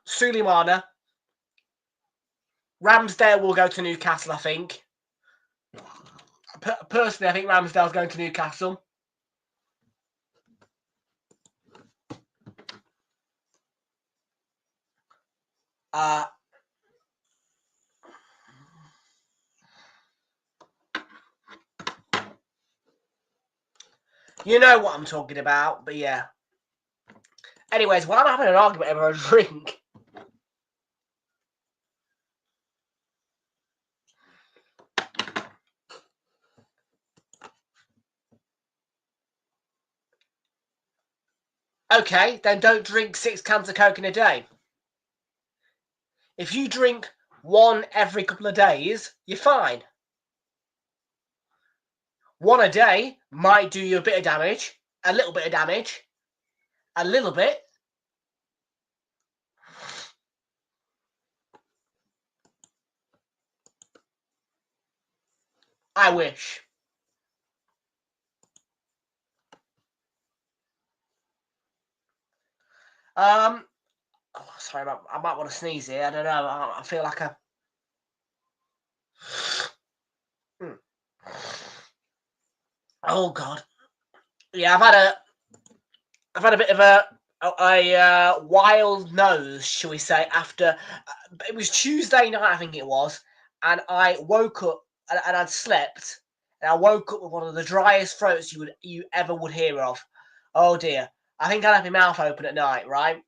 Suleimana. Ramsdale will go to Newcastle, I think. Personally, I think Ramsdale's going to Newcastle. You know what I'm talking about, but yeah. Anyways, while I'm having an argument over a drink, okay, then don't drink 6 cans of Coke in a day. If you drink one every couple of days, you're fine. One a day might do you a bit of damage, a little bit of damage, a little bit. I wish. Oh, sorry, I might want to sneeze here. I don't know. I feel like a. Oh God. Yeah, I've had a bit of a wild nose, shall we say? After it was Tuesday night, I think it was, and I woke up and I'd slept, and I woke up with one of the driest throats you ever would hear of. Oh dear! I think I left my mouth open at night, right?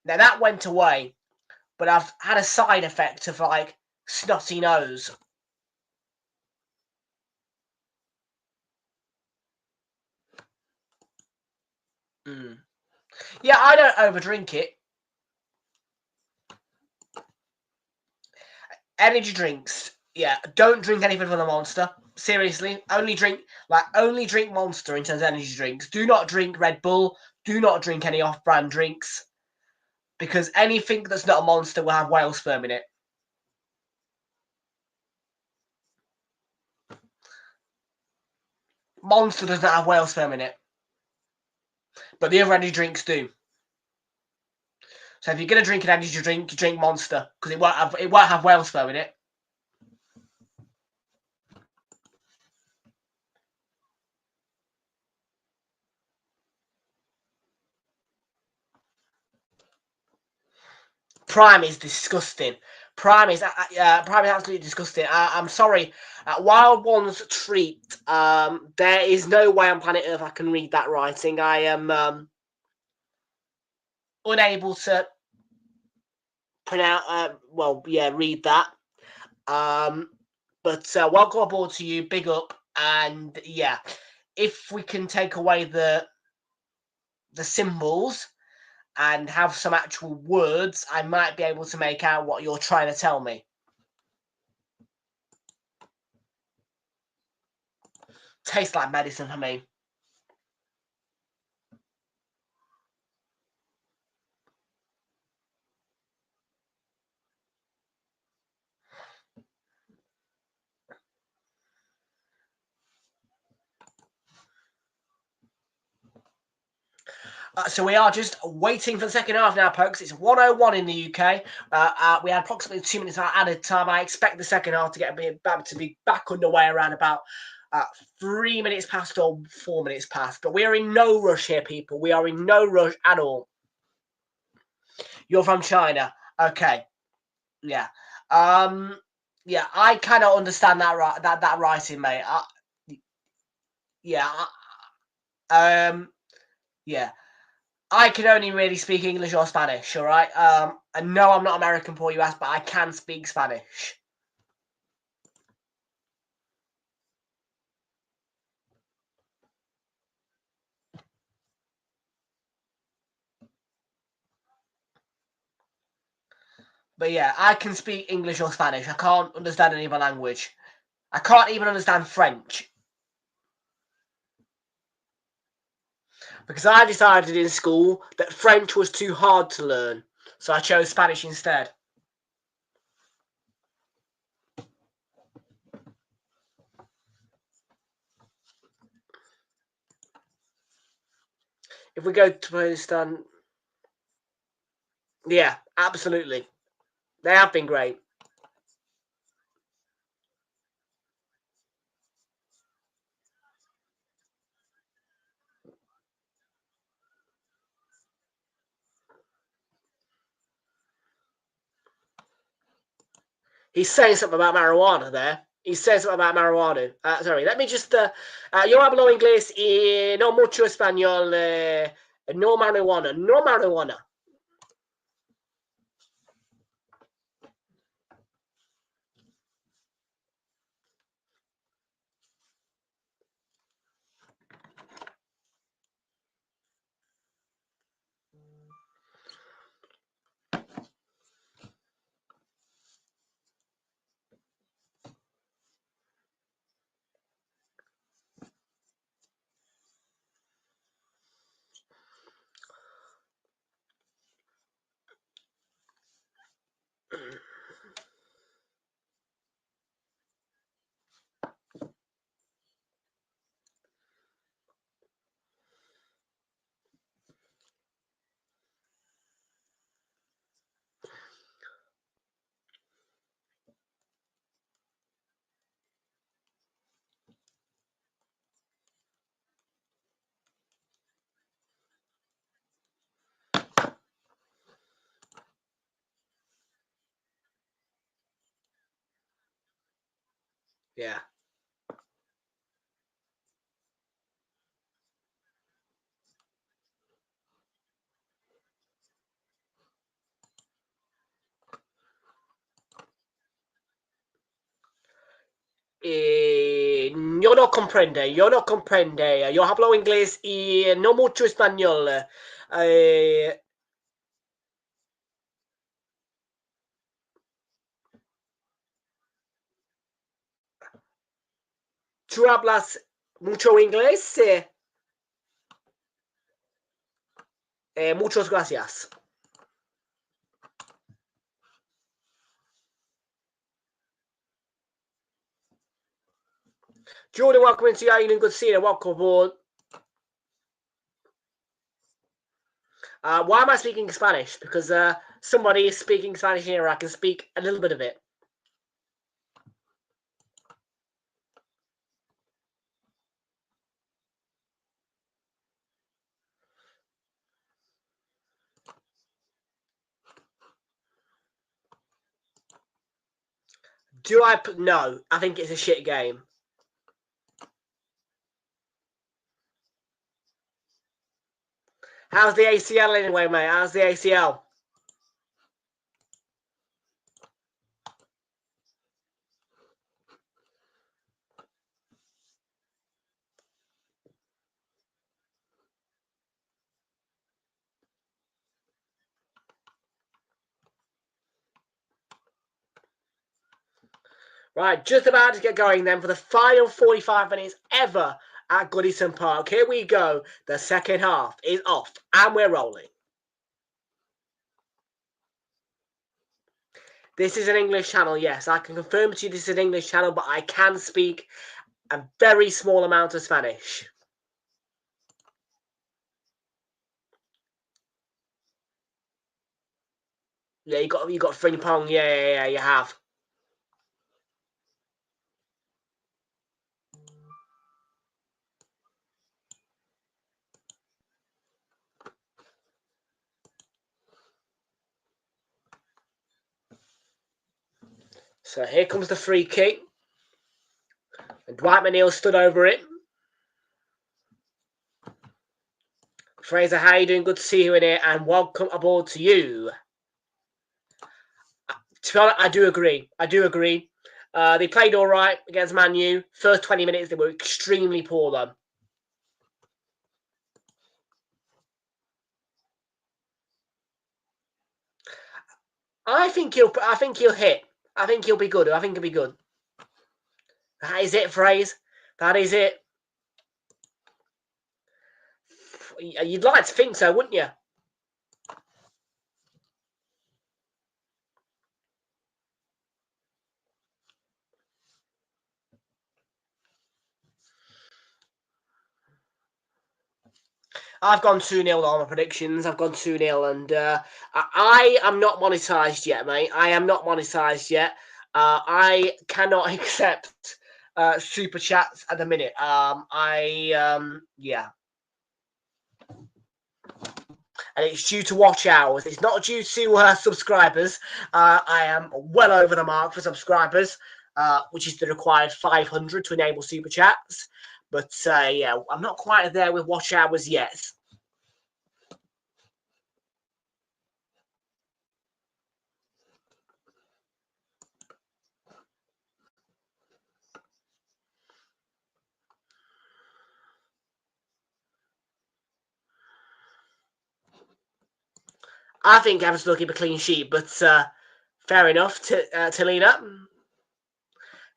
Now that went away, but I've had a side effect of like snotty nose. Yeah, I don't overdrink it. Energy drinks, yeah, don't drink anything from the Monster. Seriously, only drink Monster in terms of energy drinks. Do not drink Red Bull. Do not drink any off-brand drinks because anything that's not a Monster will have whale sperm in it. Monster does not have whale sperm in it, but the other energy drinks do. So if you're gonna drink an energy drink, you drink Monster because it won't have whale sperm in it. Prime is disgusting. Prime is absolutely disgusting. I'm sorry. Wild Ones treat. There is no way on planet Earth I can read that writing. I am unable to pronounce. Read that. But welcome aboard to you. Big up. And yeah, if we can take away the symbols and have some actual words, I might be able to make out what you're trying to tell me. Tastes like medicine for me. So we are just waiting for the second half now, folks. It's 1:01 in the UK. We had approximately 2 minutes added time. I expect the second half to be back underway around about 3 minutes past or 4 minutes past. But we are in no rush here, people. We are in no rush at all. You're from China. Okay. Yeah. Yeah, I kind of understand that writing, mate. Yeah. Yeah. I can only really speak English or Spanish, all right? And no, I'm not American, Paul, you asked, but I can speak Spanish. But yeah, I can speak English or Spanish. I can't understand any other language. I can't even understand French. Because I decided in school that French was too hard to learn. So I chose Spanish instead. If we go to Pakistan, yeah, absolutely. They have been great. He's saying something about marijuana there. He says something about marijuana. Sorry, let me just... yo hablo inglés y no mucho español. No marijuana. No marijuana. Yeah. Yo no comprende. Yo hablo inglés y no mucho español. ¿Tú hablas mucho inglés? Muchas gracias. Jordan, welcome into your Good to see you. Welcome aboard. Why am I speaking Spanish? Because somebody is speaking Spanish here. I can speak a little bit of it. Do I? No, I think it's a shit game. How's the ACL anyway, mate? How's the ACL? Right, just about to get going then for the final 45 minutes ever at Goodison Park. Here we go. The second half is off and we're rolling. This is an English channel, yes. I can confirm to you this is an English channel, but I can speak a very small amount of Spanish. Yeah, you got Frimpong. Yeah, you have. So here comes the free kick. And Dwight McNeil stood over it. Fraser, how you doing? Good to see you in here, and welcome aboard to you. To be honest, I do agree. They played all right against Man U. First 20 minutes, they were extremely poor, though. I think he'll hit. I think he'll be good. I think he'll be good. That is it, Fraser. That is it. You'd like to think so, wouldn't you? I've gone 2-0 on my predictions. I've gone 2-0, and I am not monetised yet, mate. I am not monetised yet. I cannot accept super chats at the minute. Yeah. And it's due to watch hours. It's not due to subscribers. I am well over the mark for subscribers, which is the required 500 to enable super chats. But yeah, I'm not quite there with watch hours yet. I think Everton will keep a clean sheet, but fair enough. Talina.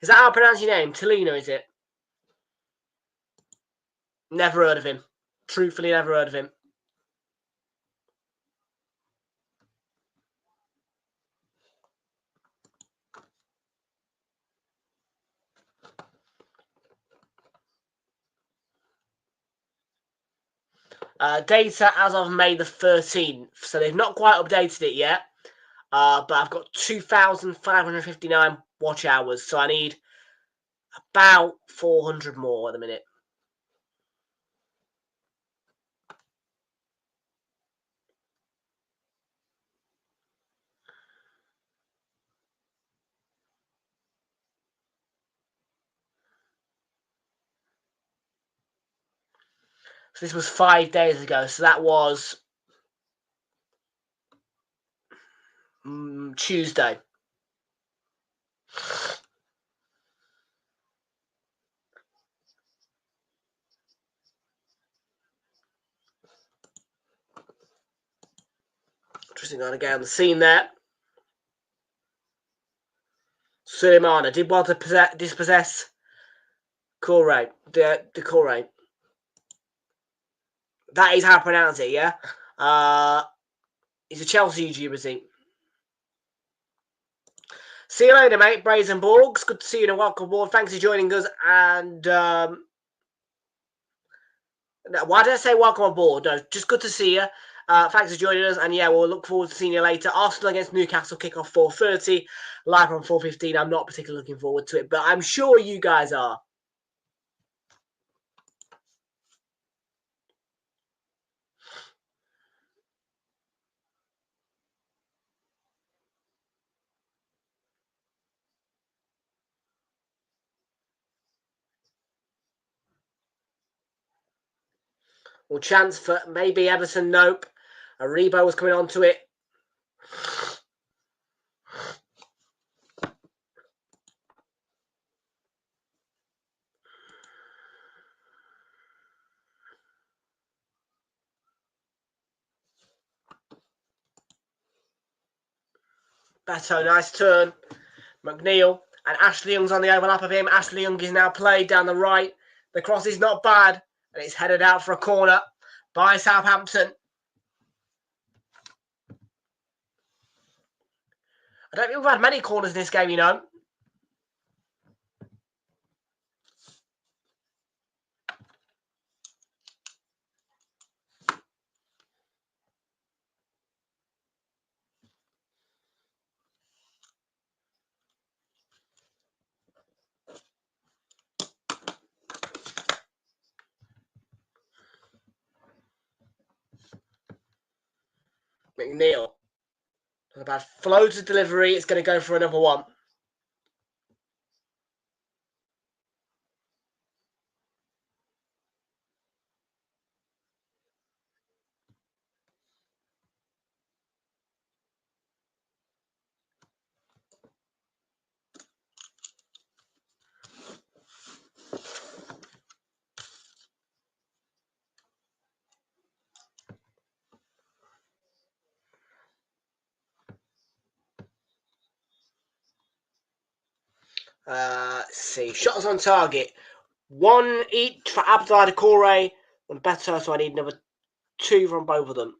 Is that how I pronounce your name? Talina, is it? Never heard of him. Truthfully, never heard of him. Data as of May the 13th. So they've not quite updated it yet. But I've got 2,559 watch hours. So I need about 400 more at the minute. So this was 5 days ago. So that was Tuesday. Interesting on again. The scene there. Suleimana did well to dispossess Corey. The Corey. That is how I pronounce it, yeah? He's a Chelsea YouTuber, is he? See you later, mate. Brazen Borgs. Good to see you and welcome aboard. Thanks for joining us. And why did I say welcome aboard? No, just good to see you. Thanks for joining us. And yeah, we'll look forward to seeing you later. Arsenal against Newcastle kickoff 4:30. Live on 4:15. I'm not particularly looking forward to it, but I'm sure you guys are. Well, chance for maybe Everton, nope. Aribo was coming onto it. Beto, nice turn. McNeil. And Ashley Young's on the overlap of him. Ashley Young is now played down the right. The cross is not bad. And it's headed out for a corner by Southampton. I don't think we've had many corners in this game, you know. McNeil. Not a bad flow to delivery. It's going to go for another one. Let's see. Shots on target. One each for Abdoulaye Doucouré and Beto, so I need another 2 from both of them.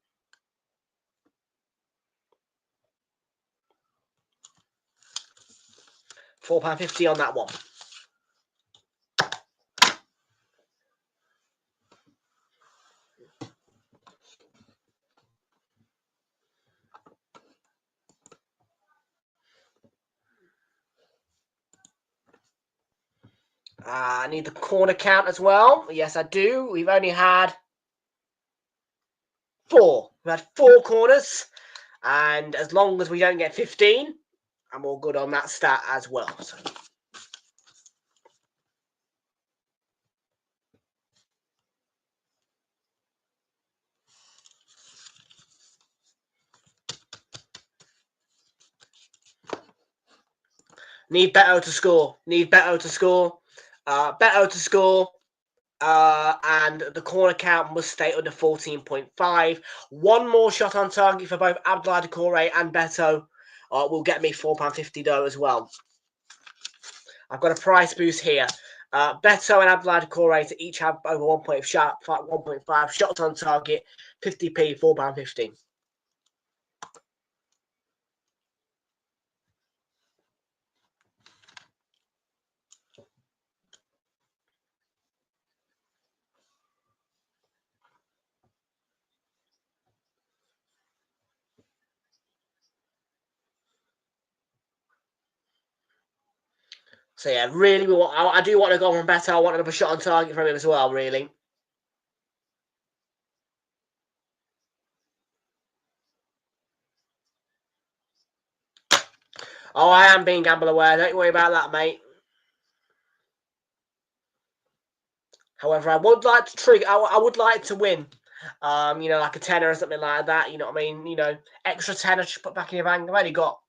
£4.50 on that one. I need the corner count as well. Yes, I do. We've only had 4. We've had 4 corners. And as long as we don't get 15, I'm all good on that stat as well. So. Need Beto to score. Beto to score. And the corner count must stay under 14.5. One more shot on target for both Abdoulaye Doucouré and Beto will get me £4.50 dough as well. I've got a price boost here. Beto and Abdoulaye Doucouré to each have over 1.5 shots on target, 50p, £4.50. So yeah, really, I do want to go on Beto. I want another shot on target from him as well, really. Oh, I am being gamble aware. Don't worry about that, mate. However, I would like to trigger. I would like to win. Like a tenner or something like that. You know what I mean? Extra tenner to put back in your bank. I've only got.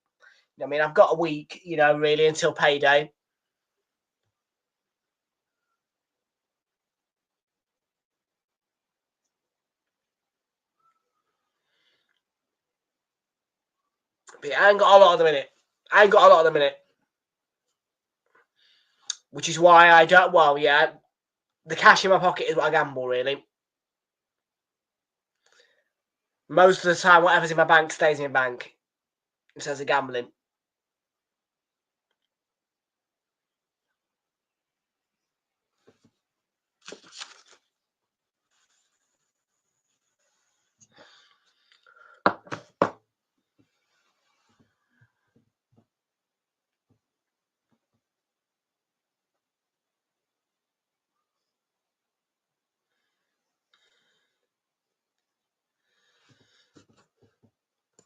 I've got a week. Really until payday. But I ain't got a lot of them in it. Which is why I don't. Well, yeah, the cash in my pocket is what I gamble, really. Most of the time, whatever's in my bank stays in my bank. In terms of gambling.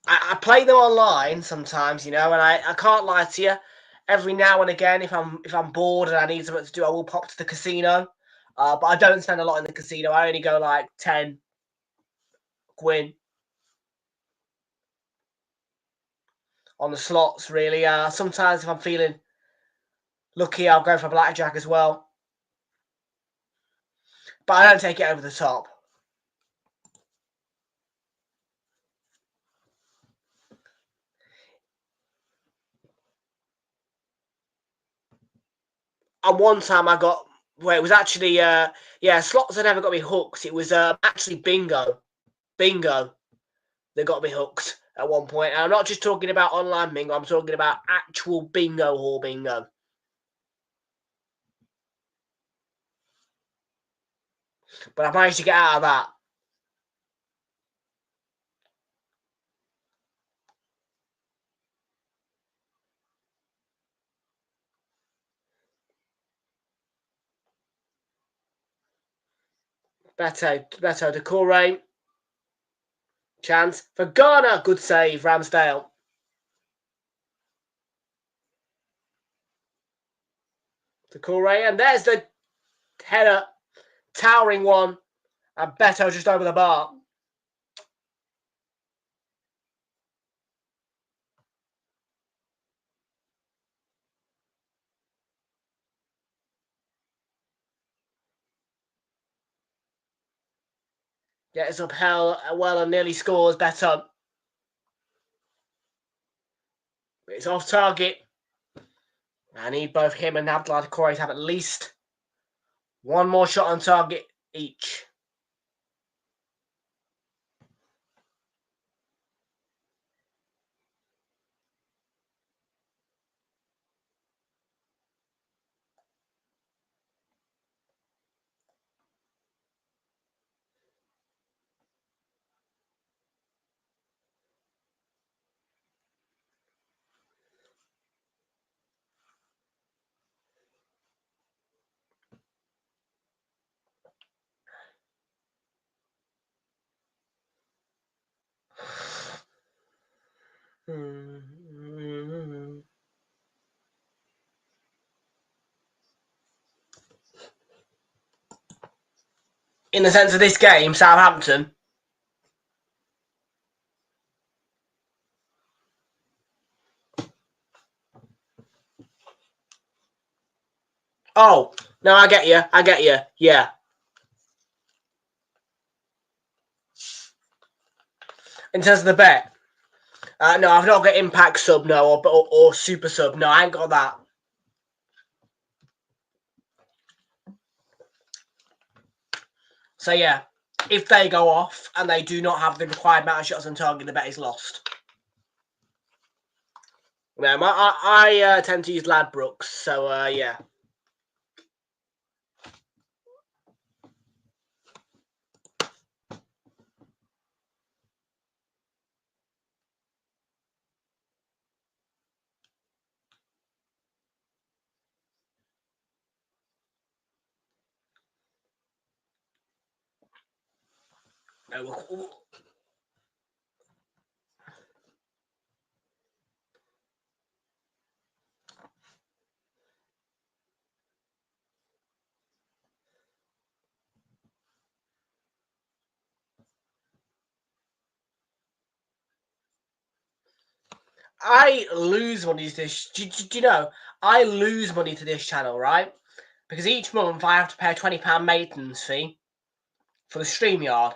I play them online sometimes, and I can't lie to you. Every now and again, if I'm bored and I need something to do, I will pop to the casino. But I don't spend a lot in the casino. I only go like 10 quid on the slots, really. Sometimes if I'm feeling lucky, I'll go for blackjack as well. But I don't take it over the top. And one time I got where it was actually slots had never got me hooked. It was actually bingo that got me hooked at one point. And I'm not just talking about online bingo. I'm talking about actual bingo hall bingo. But I managed to get out of that. Beto Doucouré. Chance for Garner. Good save, Ramsdale. To Correa, and there's the header. Towering one. And Beto just over the bar. Gets up well and nearly scores. Beto. It's off target. I need both him and Abdullah Correa to have at least one more shot on target each. In the sense of this game, Southampton. Oh, no, I get you. Yeah. In terms of the bet, no, I've not got impact sub, no, or super sub. No, I ain't got that. So, yeah, if they go off and they do not have the required amount of shots on target, the bet is lost. Yeah, I tend to use Ladbrokes, so, yeah. I lose money to this. Do you know? I lose money to this channel, right? Because each month I have to pay a £20 maintenance fee for the StreamYard.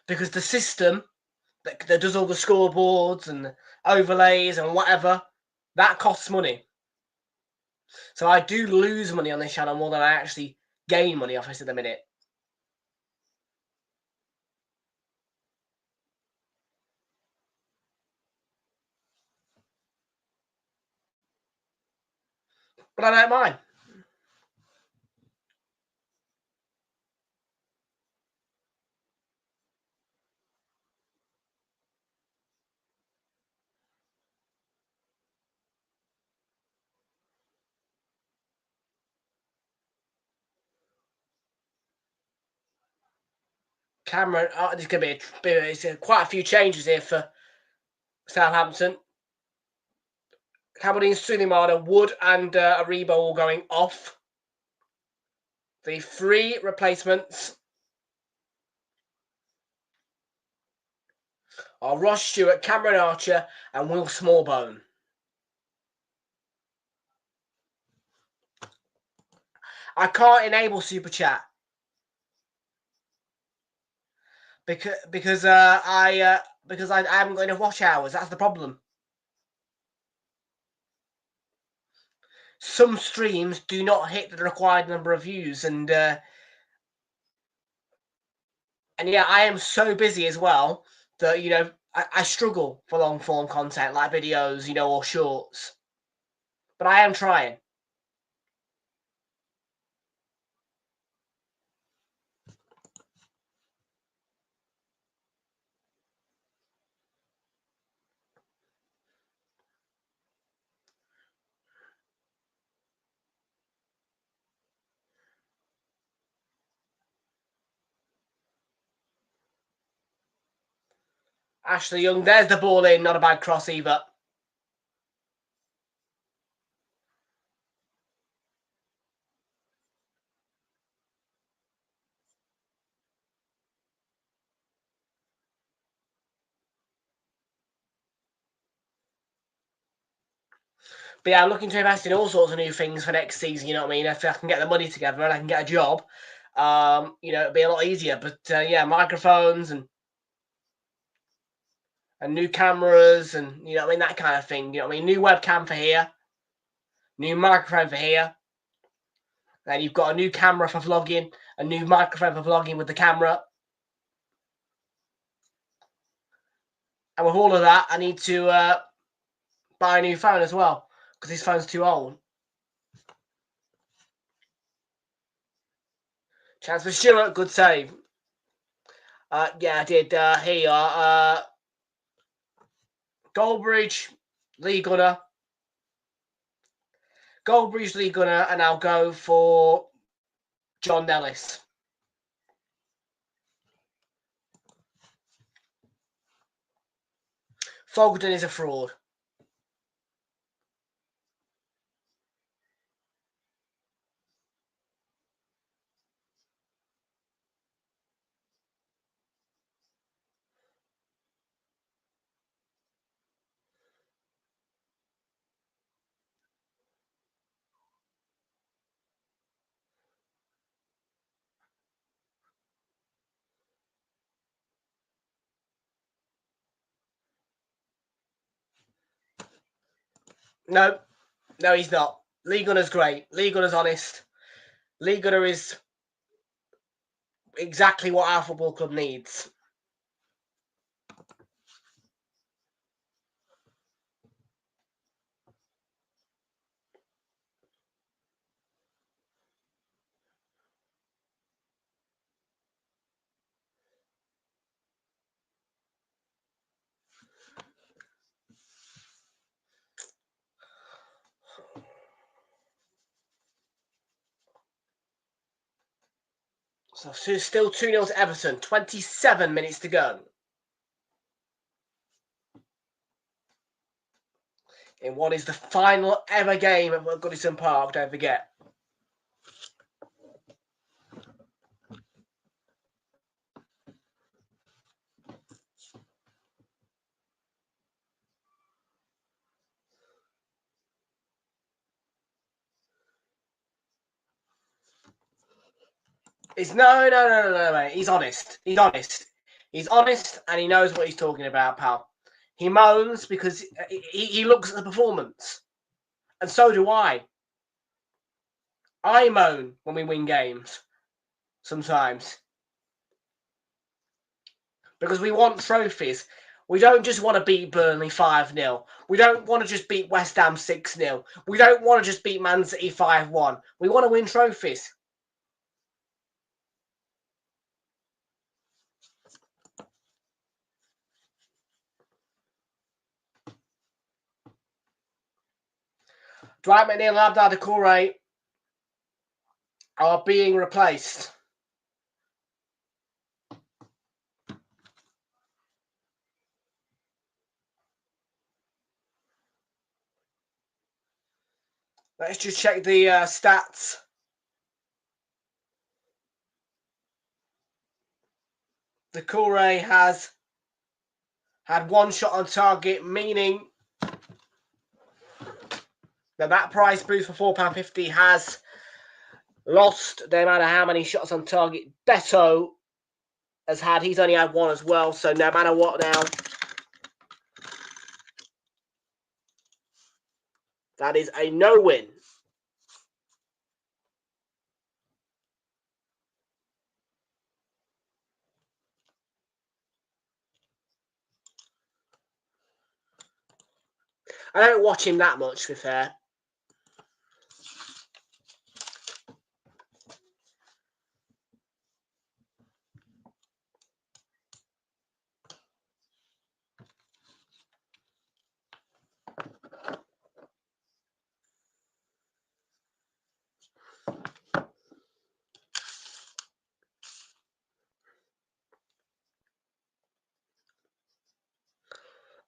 Because the system that does all the scoreboards and overlays and whatever, that costs money. So I do lose money on this channel more than I actually gain money off it at the minute. But I don't mind. Cameron, there's going to be quite a few changes here for Southampton. Cameron, Suleiman, Wood and Aribo all going off. The 3 replacements are Ross Stewart, Cameron Archer and Will Smallbone. I can't enable Super Chat. Because I haven't got enough watch hours. That's the problem. Some streams do not hit the required number of views, and yeah, I am so busy as well that I struggle for long form content like videos, or shorts. But I am trying. Ashley Young, there's the ball in. Not a bad cross either. But yeah, I'm looking to invest in all sorts of new things for next season, you know what I mean? If I can get the money together and I can get a job, it'll be a lot easier. But yeah, microphones and new cameras and, you know what I mean, that kind of thing. You know what I mean? New webcam for here, new microphone for here. Then you've got a new camera for vlogging, a new microphone for vlogging with the camera. And with all of that, I need to buy a new phone as well, because this phone's too old. Chance for Stewart, good save. Yeah, I did. Here you are. Goldbridge, Lee Gunner. Goldbridge, Lee Gunner, and I'll go for John Nellis. Fogden is a fraud. No, he's not. Lee Gunner's great. Lee Gunner's honest. Lee Gunner is exactly what our football club needs. So still 2-0 to Everton. 27 minutes to go. In what is the final ever game at Goodison Park, don't forget. It's no, mate. He's honest. He's honest. He's honest, and he knows what he's talking about, pal. He moans because he looks at the performance. And so do I. I moan when we win games. Sometimes. Because we want trophies. We don't just want to beat Burnley 5-0. We don't want to just beat West Ham 6-0. We don't want to just beat Man City 5-1. We want to win trophies. Dwight McNeil and Abdul Doucouré are being replaced. Let's just check the stats. Doucouré has had one shot on target, meaning that price boost for £4.50 has lost no matter how many shots on target Beto has had. He's only had one as well, so no matter what now, that is a no-win. I don't watch him that much, to be fair.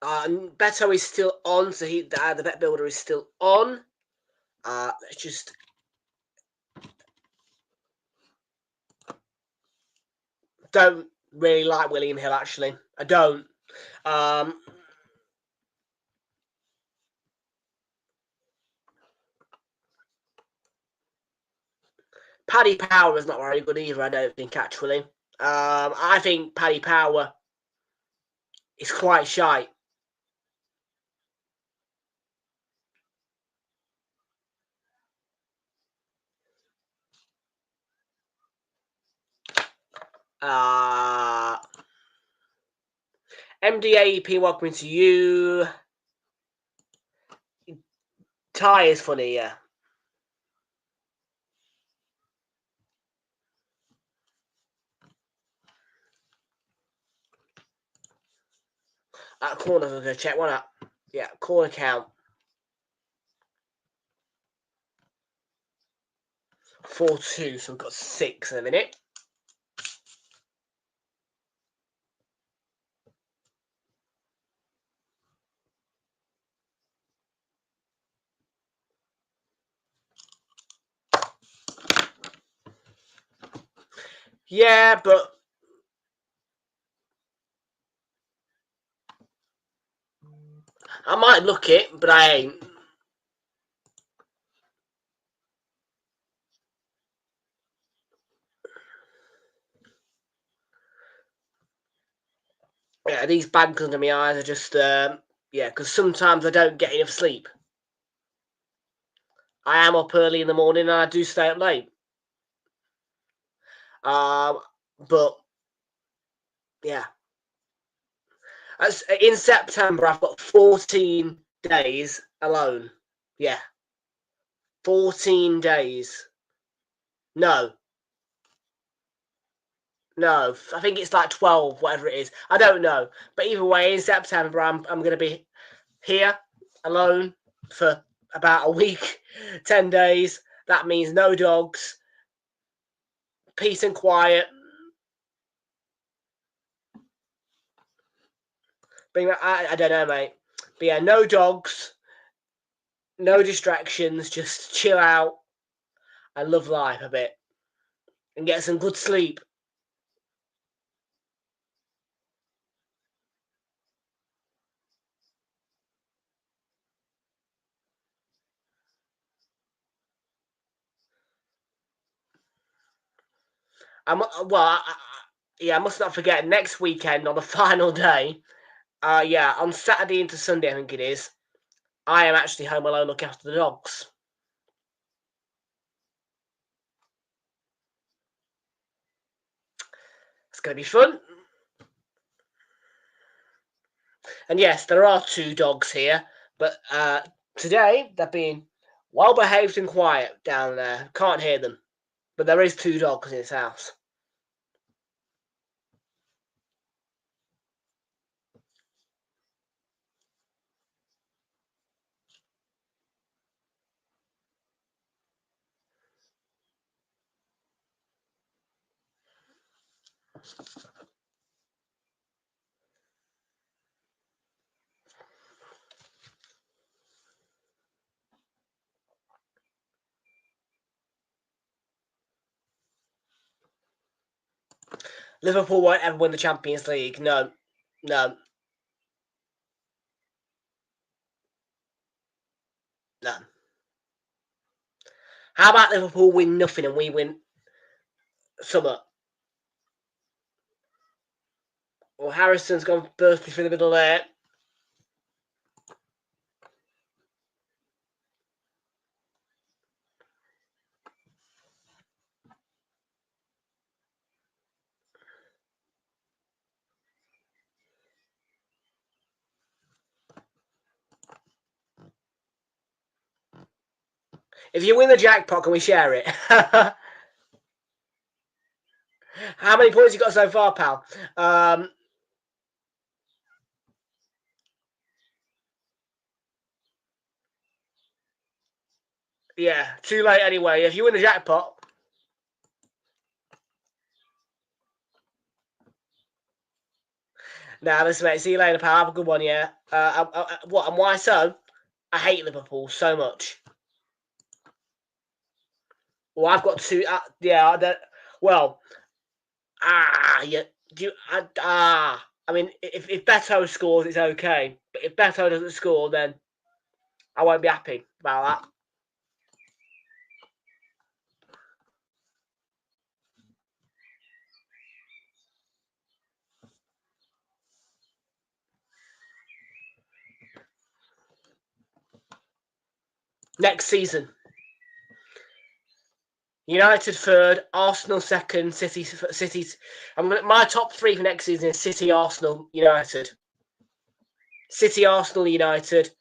Beto is still on, so the bet builder is still on. Let's just. Don't really like William Hill, actually. I don't. Paddy Power is not very good either, I don't think, actually. I think Paddy Power is quite shy. MDAEP, welcome to you. Ty is funny, yeah. Corner, I'm going to check one up. Yeah, corner count. 4-2, so we've got 6 in a minute. Yeah, but I might look it, but I ain't. Yeah, these bags under my eyes are just, yeah, because sometimes I don't get enough sleep. I am up early in the morning and I do stay up late. But, yeah. In September, I've got 14 days alone. Yeah. 14 days. No, I think it's like 12, whatever it is. I don't know. But either way, in September, I'm going to be here alone for about a week, 10 days. That means no dogs, peace and quiet. But I don't know, mate. But yeah, no dogs, no distractions, just chill out and love life a bit and get some good sleep. I must not forget, next weekend on the final day, on Saturday into Sunday, I think it is, I am actually home alone looking after the dogs. It's going to be fun. And yes, there are 2 dogs here, but today they're being well behaved and quiet down there. Can't hear them, but there is 2 dogs in this house. Liverpool won't ever win the Champions League. No. How about Liverpool win nothing and we win summer? Well, Harrison's gone bursting through the middle there. If you win the jackpot, can we share it? How many points you got so far, pal? Yeah, too late anyway. If you win the jackpot, Nah, listen, mate. See you later, pal. Have a good one, yeah. What and why so? I hate Liverpool so much. Well, I've got two. Yeah. Well, yeah. I mean, if Beto scores, it's okay. But if Beto doesn't score, then I won't be happy about that. Next season, United third, Arsenal second, City. My top three for next season is City, Arsenal, United. City, Arsenal, United,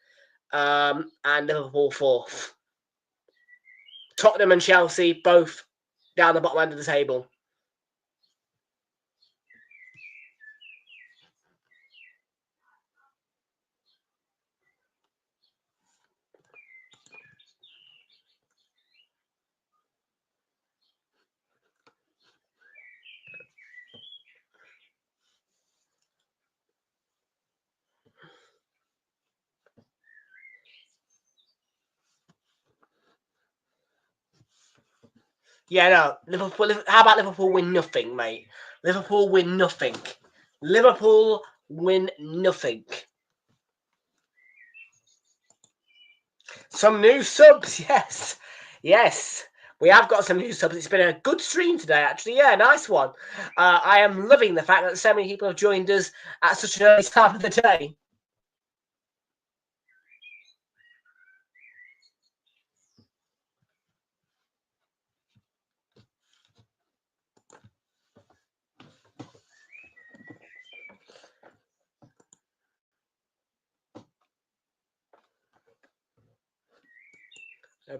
and Liverpool fourth. Tottenham and Chelsea both down the bottom end of the table. Yeah, no. Liverpool. How about Liverpool win nothing, mate? Liverpool win nothing. Liverpool win nothing. Some new subs, yes. Yes. We have got some new subs. It's been a good stream today, actually. Yeah, nice one. I am loving the fact that so many people have joined us at such an early time of the day.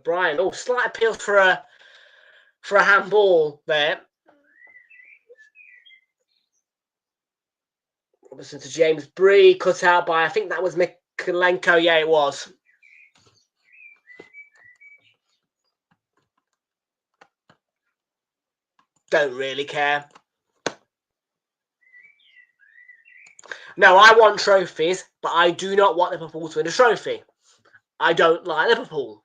Brian, slight appeal for a handball there. Robertson to James Bree, cut out by, I think that was Mikalenko. Yeah, it was. Don't really care. No, I want trophies, but I do not want Liverpool to win a trophy. I don't like Liverpool.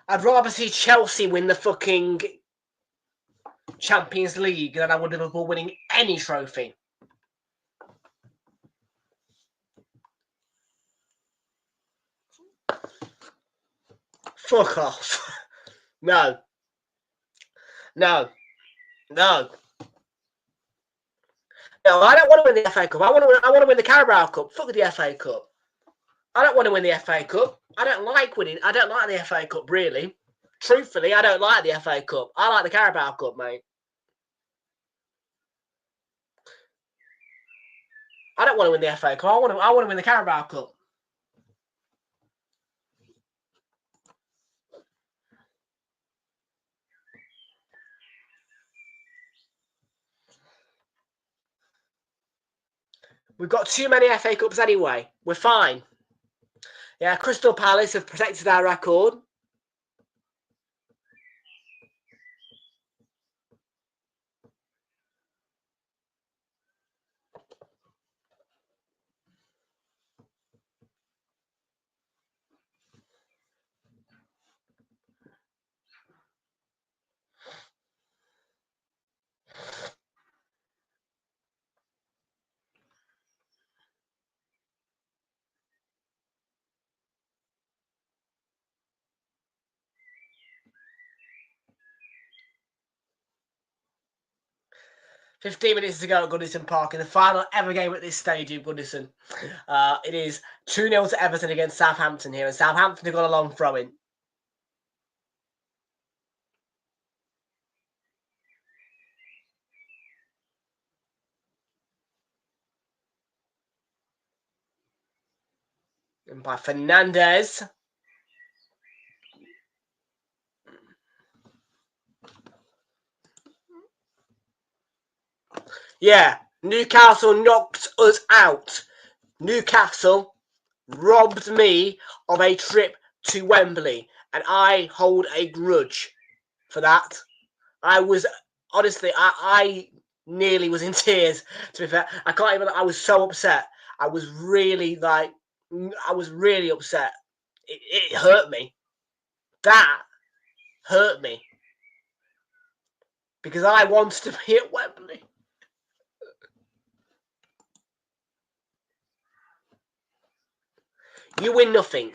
I'd rather see Chelsea win the fucking Champions League than I would Liverpool winning any trophy. Fuck off. No. No. No. No, I don't want to win the FA Cup. I want to win the Carabao Cup. Fuck the FA Cup. I don't want to win the FA Cup. I don't like winning. I don't like the FA Cup, really. Truthfully, I don't like the FA Cup. I like the Carabao Cup, mate. I don't want to win the FA Cup. I want to win the Carabao Cup. We've got too many FA Cups anyway. We're fine. Yeah, Crystal Palace have protected our record. "15 minutes to go at Goodison Park in the final ever game at this stadium, Goodison. It is 2-0 to Everton against Southampton here, and Southampton have got a long throw-in. And by Fernandez. Yeah, Newcastle knocked us out. Newcastle robbed me of a trip to Wembley, and I hold a grudge for that. I was, honestly, I nearly was in tears, to be fair. I can't even, I was so upset. I was really upset. It hurt me. That hurt me. Because I wanted to be at Wembley. You win nothing.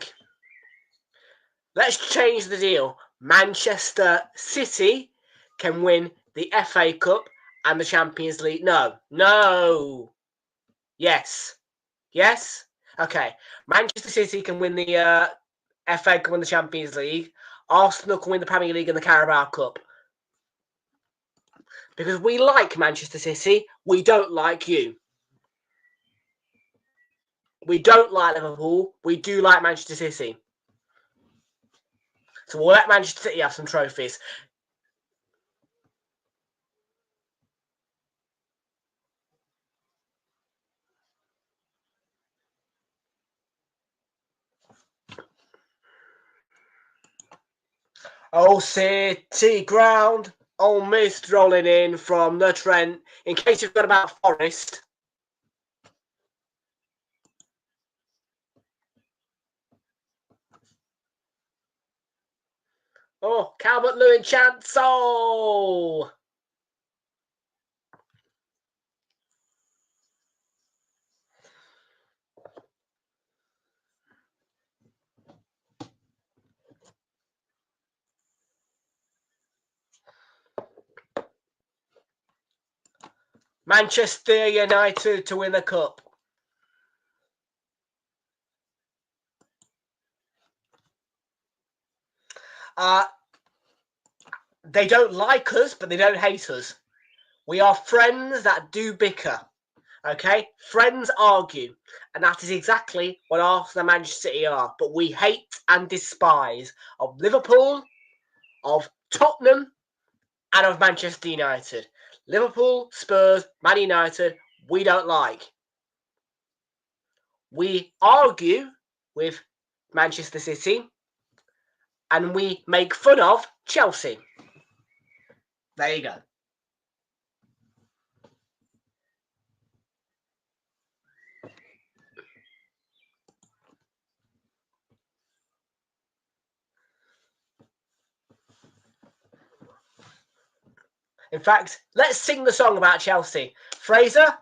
Let's change the deal. Manchester City can win the FA Cup and the Champions League. No. Yes. Okay. Manchester City can win the FA Cup and the Champions League. Arsenal can win the Premier League and the Carabao Cup. Because we like Manchester City, we don't like you. We don't like Liverpool, we do like Manchester City. So we'll let Manchester City have some trophies. Old City Ground, old mist rolling in from the Trent. In case you've got about Forest. Oh, Calvert-Lewin chance. Oh! Manchester United to win the cup. They don't like us, but they don't hate us. We are friends that do bicker. Okay? Friends argue. And that is exactly what Arsenal and Manchester City are. But we hate and despise of Liverpool, of Tottenham, and of Manchester United. Liverpool, Spurs, Man United, we don't like. We argue with Manchester City, and we make fun of Chelsea. There you go. In fact, let's sing the song about Chelsea. Fraser,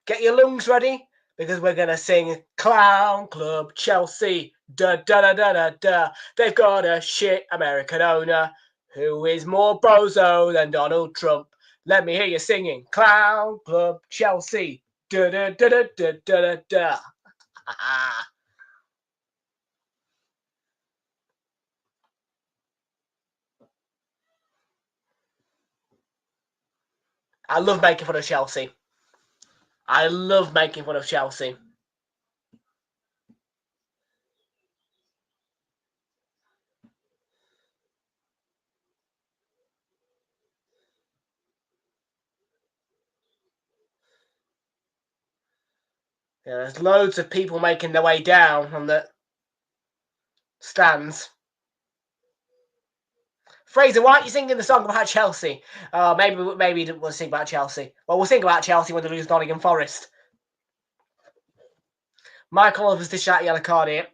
get your lungs ready, because we're going to sing Clown Club Chelsea. Da da da da da da. They've got a shit American owner who is more bozo than Donald Trump. Let me hear you singing Clown Club Chelsea. Da da da da da da da da. I love making fun of Chelsea. I love making fun of Chelsea. Yeah, there's loads of people making their way down on the stands. Fraser, why aren't you singing the song about Chelsea? Maybe we'll sing about Chelsea. Well, we'll sing about Chelsea when they lose Nottingham Forest. Michael Oliver's dished out a yellow card here.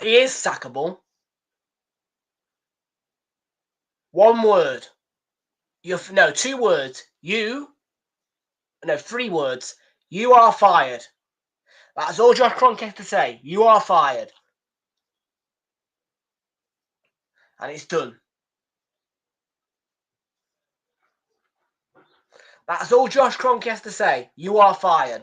He is sackable. One word. No, 2 words. Three words. You are fired. That's all Josh Kroenke has to say. You are fired. And it's done. That's all Josh Kroenke has to say. You are fired.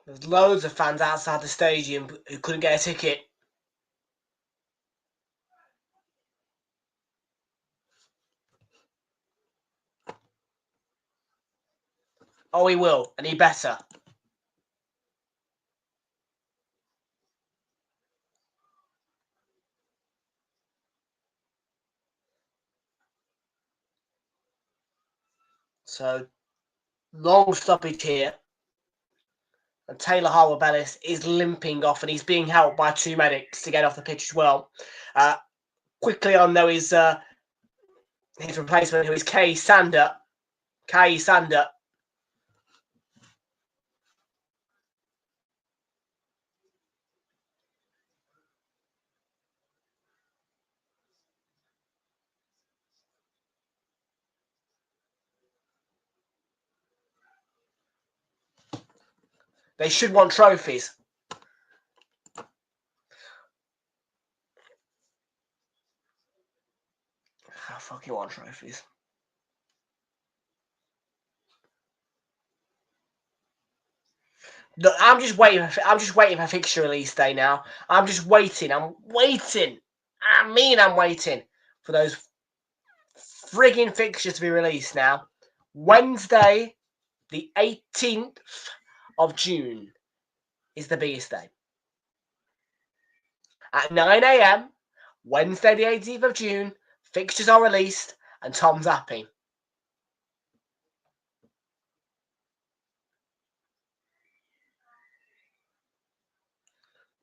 There's loads of fans outside the stadium who couldn't get a ticket. Oh, he will, and he better. So, long stoppage here. And Taylor Harwood-Bellis is limping off, and he's being helped by 2 medics to get off the pitch as well. Quickly on, though, is his replacement, who is Kay Sander. They should want trophies. I fucking want trophies. Look, I'm just waiting for fixture release day now. I'm just waiting. I'm waiting for those frigging fixtures to be released now. Wednesday, the 18th of June is the biggest day. At 9 a.m, Wednesday, the 18th of June, fixtures are released and Tom's happy.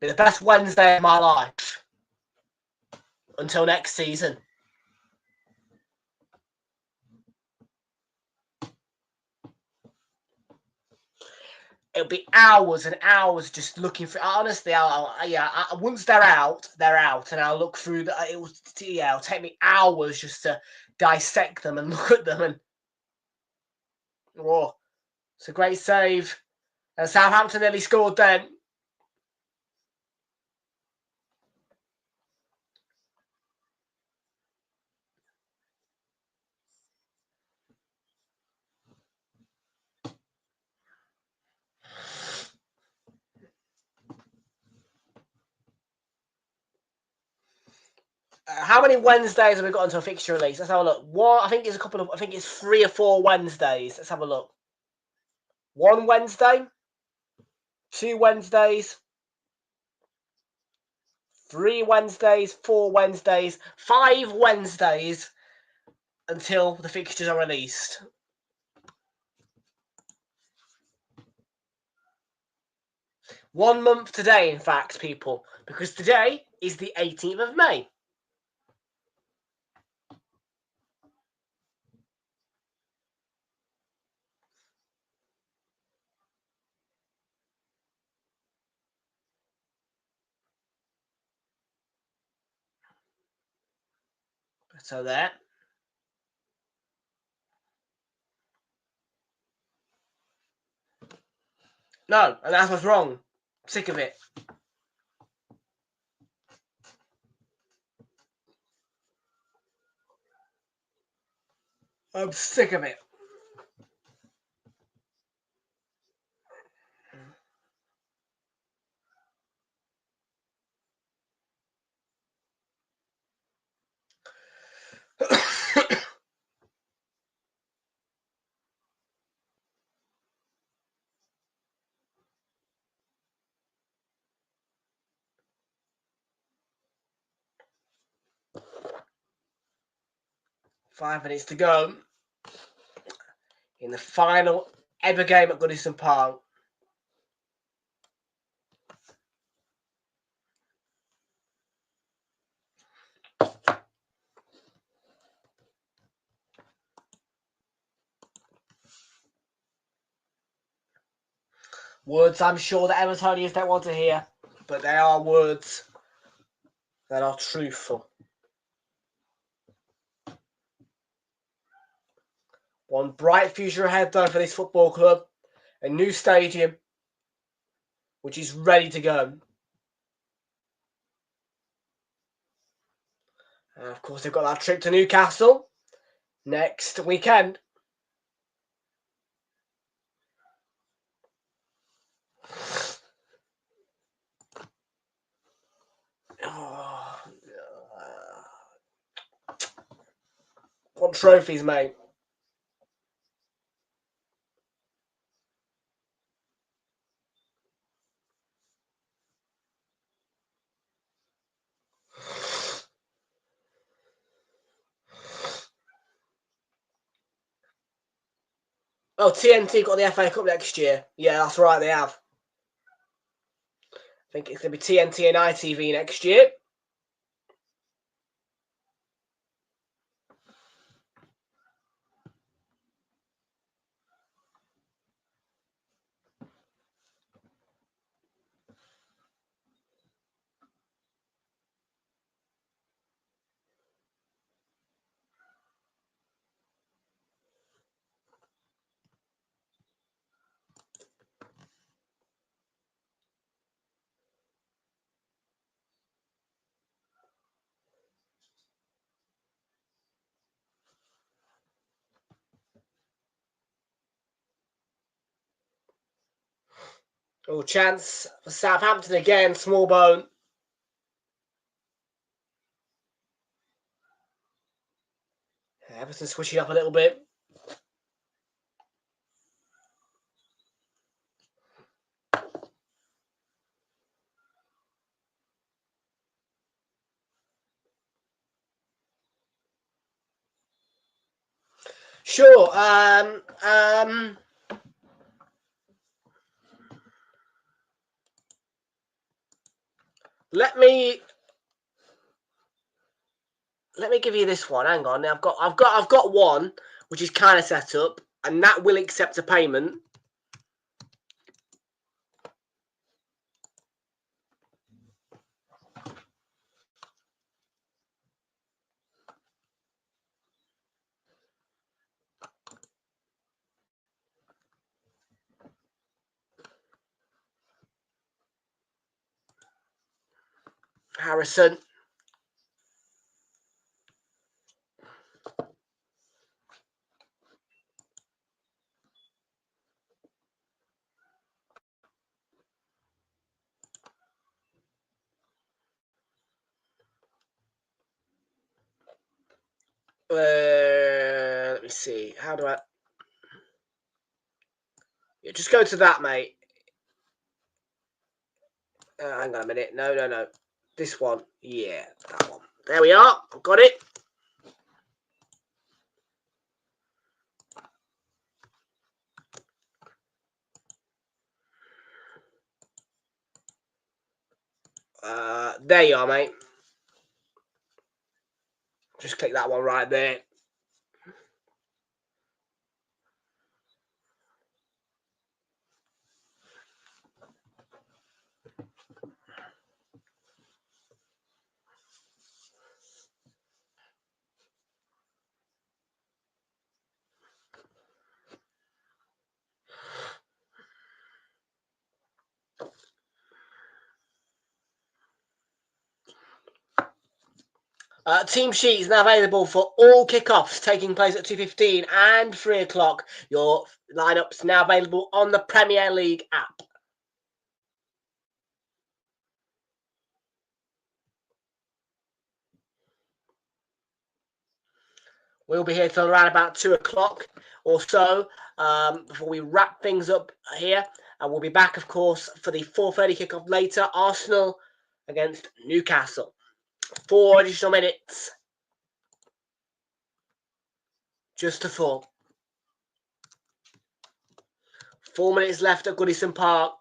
Be the best Wednesday of my life. Until next season. It'll be hours and hours just looking for. Honestly, once they're out, and I'll look through. It'll take me hours just to dissect them and look at them. And oh, it's a great save. And Southampton nearly scored then. How many Wednesdays have we got until fixture release? Let's have a look. I think it's 3 or 4 Wednesdays. Let's have a look. 1 Wednesday, 2 Wednesdays, 3 Wednesdays, 4 Wednesdays, 5 Wednesdays until the fixtures are released. One month today, in fact, people, because today is the 18th of May. So there. No, and that's what's wrong. I'm sick of it. I'm sick of it. Five minutes to go in the final ever game at Goodison Park. Words I'm sure that Evertonians don't want to hear, but they are words that are truthful. One bright future ahead, though, for this football club. A new stadium, which is ready to go. And of course, they've got that trip to Newcastle next weekend. Want trophies, mate. Oh, TNT got the FA Cup next year. Yeah, that's right, they have. I think it's going to be TNT and ITV next year. Oh, chance for Southampton again, small bone. Everton switching up a little bit. Sure. Let me give you this one. Hang on. I've got one which is kind of set up, and that will accept a payment. Harrison. Let me see. How do I? Yeah, just go to that, mate. Hang on a minute. No. This one. Yeah, that one. There we are. I've got it. There you are, mate. Just click that one right there. Team sheet is now available for all kickoffs taking place at 2:15 and 3 o'clock. Your lineups now available on the Premier League app. We'll be here till around about 2 o'clock or so before we wrap things up here. And we'll be back, of course, for the 4:30 kickoff later. Arsenal against Newcastle. 4 additional minutes. Just to 4. 4 minutes left at Goodison Park.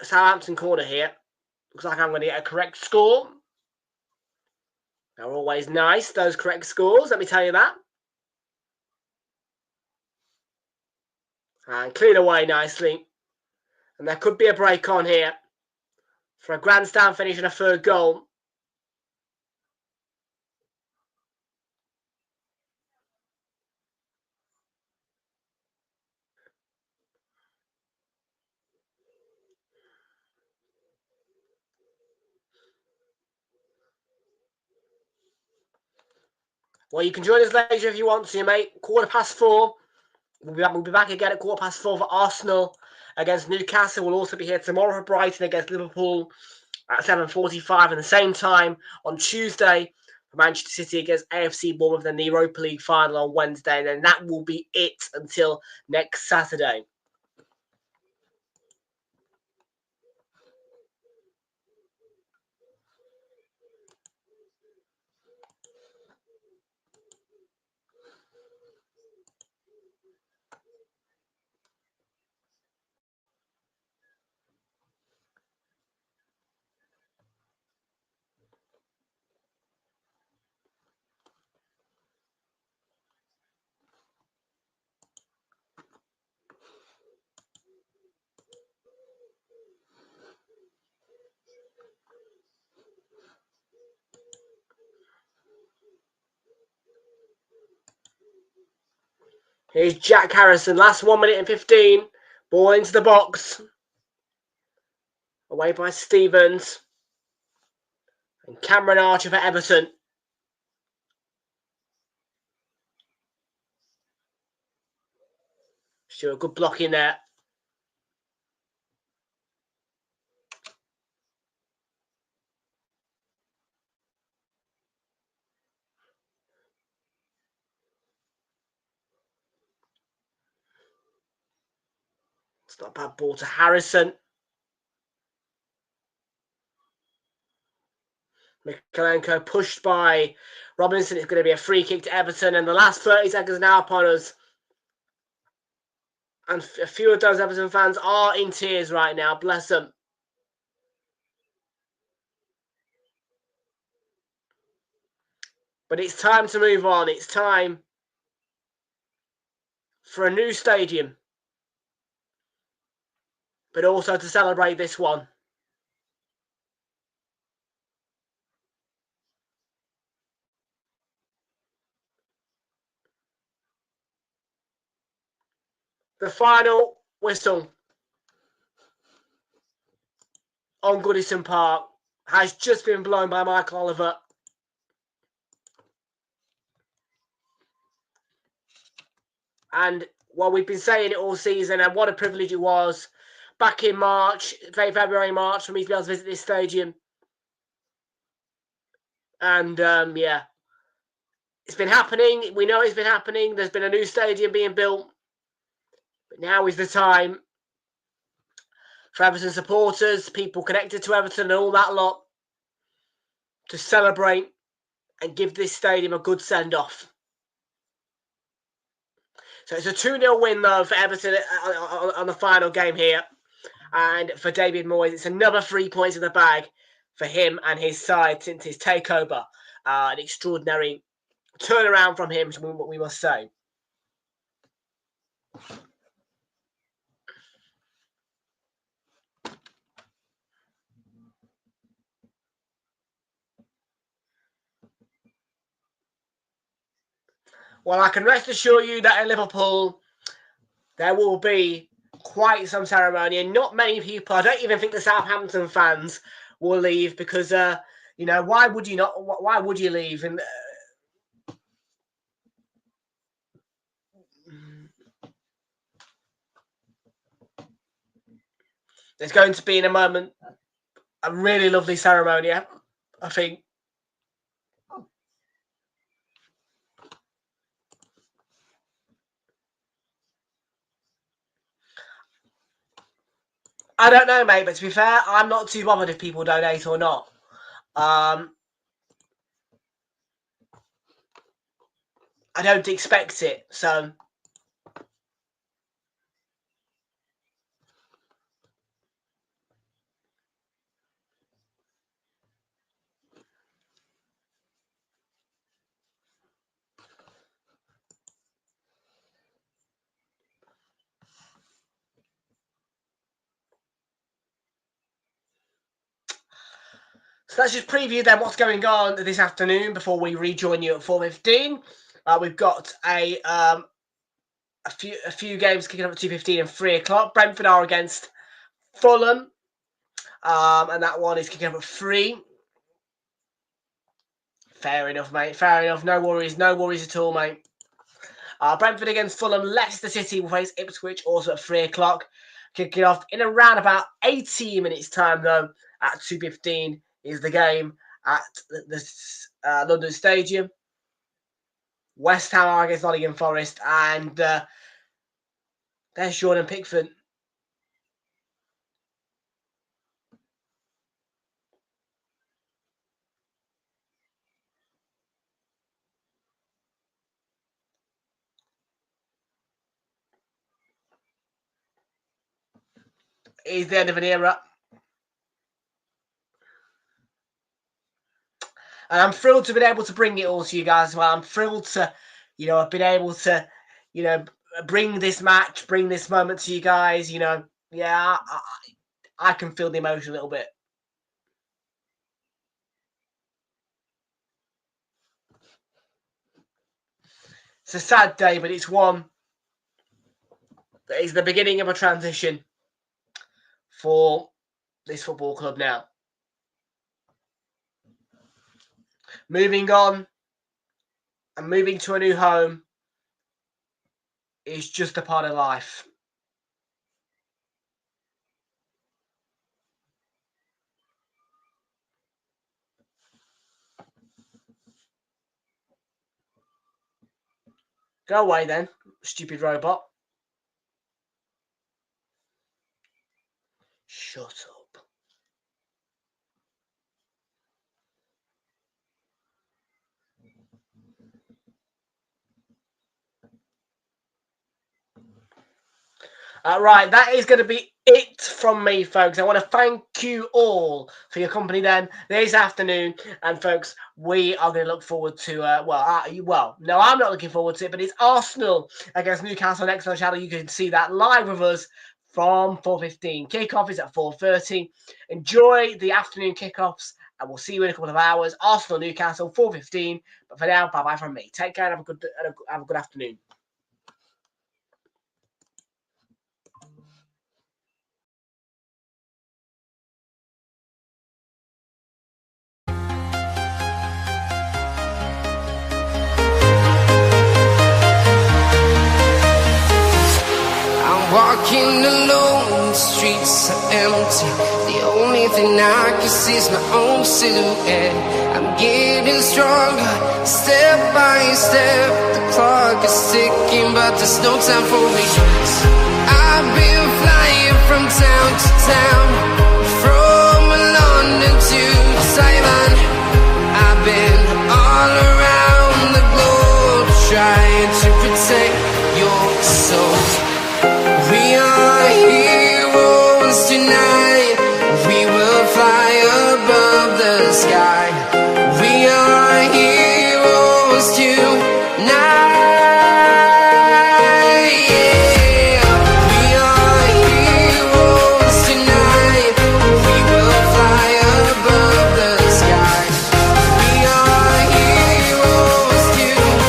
Southampton corner here. Looks like I'm going to get a correct score. They're always nice, those correct scores, let me tell you that. And cleared away nicely. And there could be a break on here for a grandstand finish and a third goal. Well, you can join us later if you want to, mate. 4:15. We'll be back again at 4:15 for Arsenal against Newcastle. We'll also be here tomorrow for Brighton against Liverpool at 7:45, and the same time on Tuesday for Manchester City against AFC Bournemouth and the Europa League final on Wednesday. And then that will be it until next Saturday. Here's Jack Harrison. Last 1 minute and 15. Ball into the box. Away by Stevens. And Cameron Archer for Everton. Sure, a good block in there. It's not a bad ball to Harrison. Mikalenko pushed by Robinson. It's going to be a free kick to Everton. And the last 30 seconds now upon us. And a few of those Everton fans are in tears right now. Bless them. But it's time to move on. It's time for a new stadium. But also to celebrate this one. The final whistle on Goodison Park has just been blown by Michael Oliver. And well, we've been saying it all season, and what a privilege it was back in March, February, March, for me to be able to visit this stadium. And yeah, it's been happening. We know it's been happening. There's been a new stadium being built. But now is the time for Everton supporters, people connected to Everton and all that lot, to celebrate and give this stadium a good send-off. So it's a 2-0 win, though, for Everton on the final game here. And for David Moyes, it's another 3 points in the bag for him and his side since his takeover. An extraordinary turnaround from him, we must say. Well, I can rest assure you that in Liverpool, there will be quite some ceremony, and not many people, I don't even think the Southampton fans will leave, because, you know, why would you not? Why would you leave? And there's going to be, in a moment, a really lovely ceremony, I think. I don't know, mate, but to be fair, I'm not too bothered if people donate or not. I don't expect it, so... So let's just preview then what's going on this afternoon before we rejoin you at 4:15. We've got a few games kicking off at 2:15 and 3 o'clock. Brentford are against Fulham, and that one is kicking off at 3. Fair enough, mate. Fair enough. No worries at all, mate. Brentford against Fulham. Leicester City will face Ipswich, also at 3 o'clock. Kicking off in around about 18 minutes' time, though. At 2:15 is the game at the London Stadium. West Ham are against Nottingham Forest, and there's Jordan Pickford. It's the end of an era. And I'm thrilled to have been able to bring it all to you guys as well. I'm thrilled to, have been able to, bring this match, bring this moment to you guys. Yeah, I can feel the emotion a little bit. It's a sad day, but it's one that is the beginning of a transition for this football club now. Moving on and moving to a new home is just a part of life. Go away then, stupid robot. Shut up. Right, that is going to be it from me, folks. I want to thank you all for your company then this afternoon. And, folks, we are going to look forward to, no, I'm not looking forward to it, but it's Arsenal against Newcastle next on the channel. You can see that live with us from 4:15. Kickoff is at 4:30. Enjoy the afternoon kickoffs, and we'll see you in a couple of hours. Arsenal, Newcastle, 4:15. But for now, bye-bye from me. Take care and have a good afternoon. Walking alone, the streets are empty. The only thing I can see is my own silhouette. I'm getting stronger, step by step. The clock is ticking, but there's no time for me. I've been flying from town to town, from London to Taiwan. I've been all around the globe, trying to protect your soul. We are heroes tonight. We will fly above the sky. We are heroes tonight. Yeah. We are heroes tonight. We will fly above the sky. We are heroes tonight.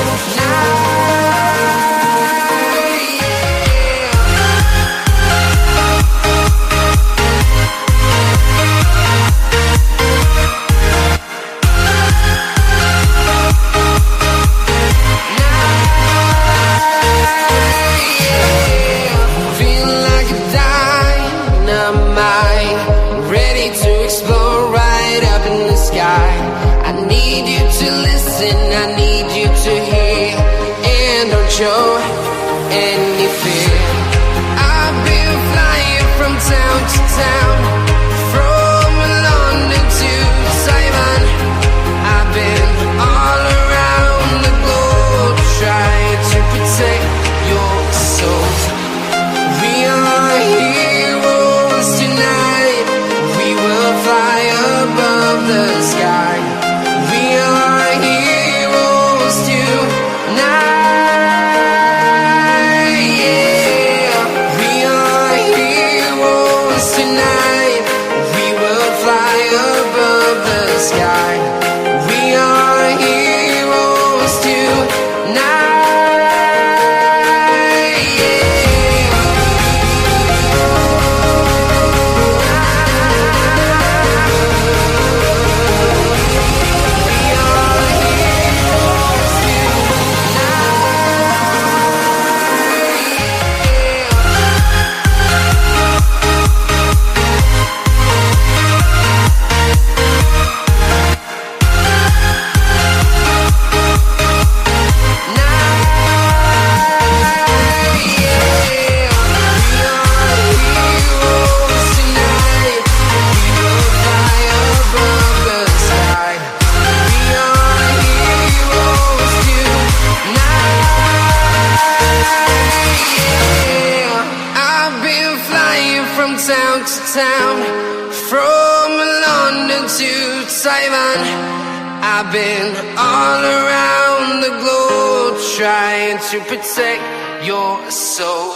I need you to listen, I need you to hear, and don't show any fear. I've been flying from town to town, from London to Taiwan. I've been all around the globe, trying to protect your soul. We are heroes tonight. We will fly above the sky. We are heroes tonight. Yeah, we are heroes tonight. to town, from London to Taiwan. I've been all around the globe trying to protect your soul.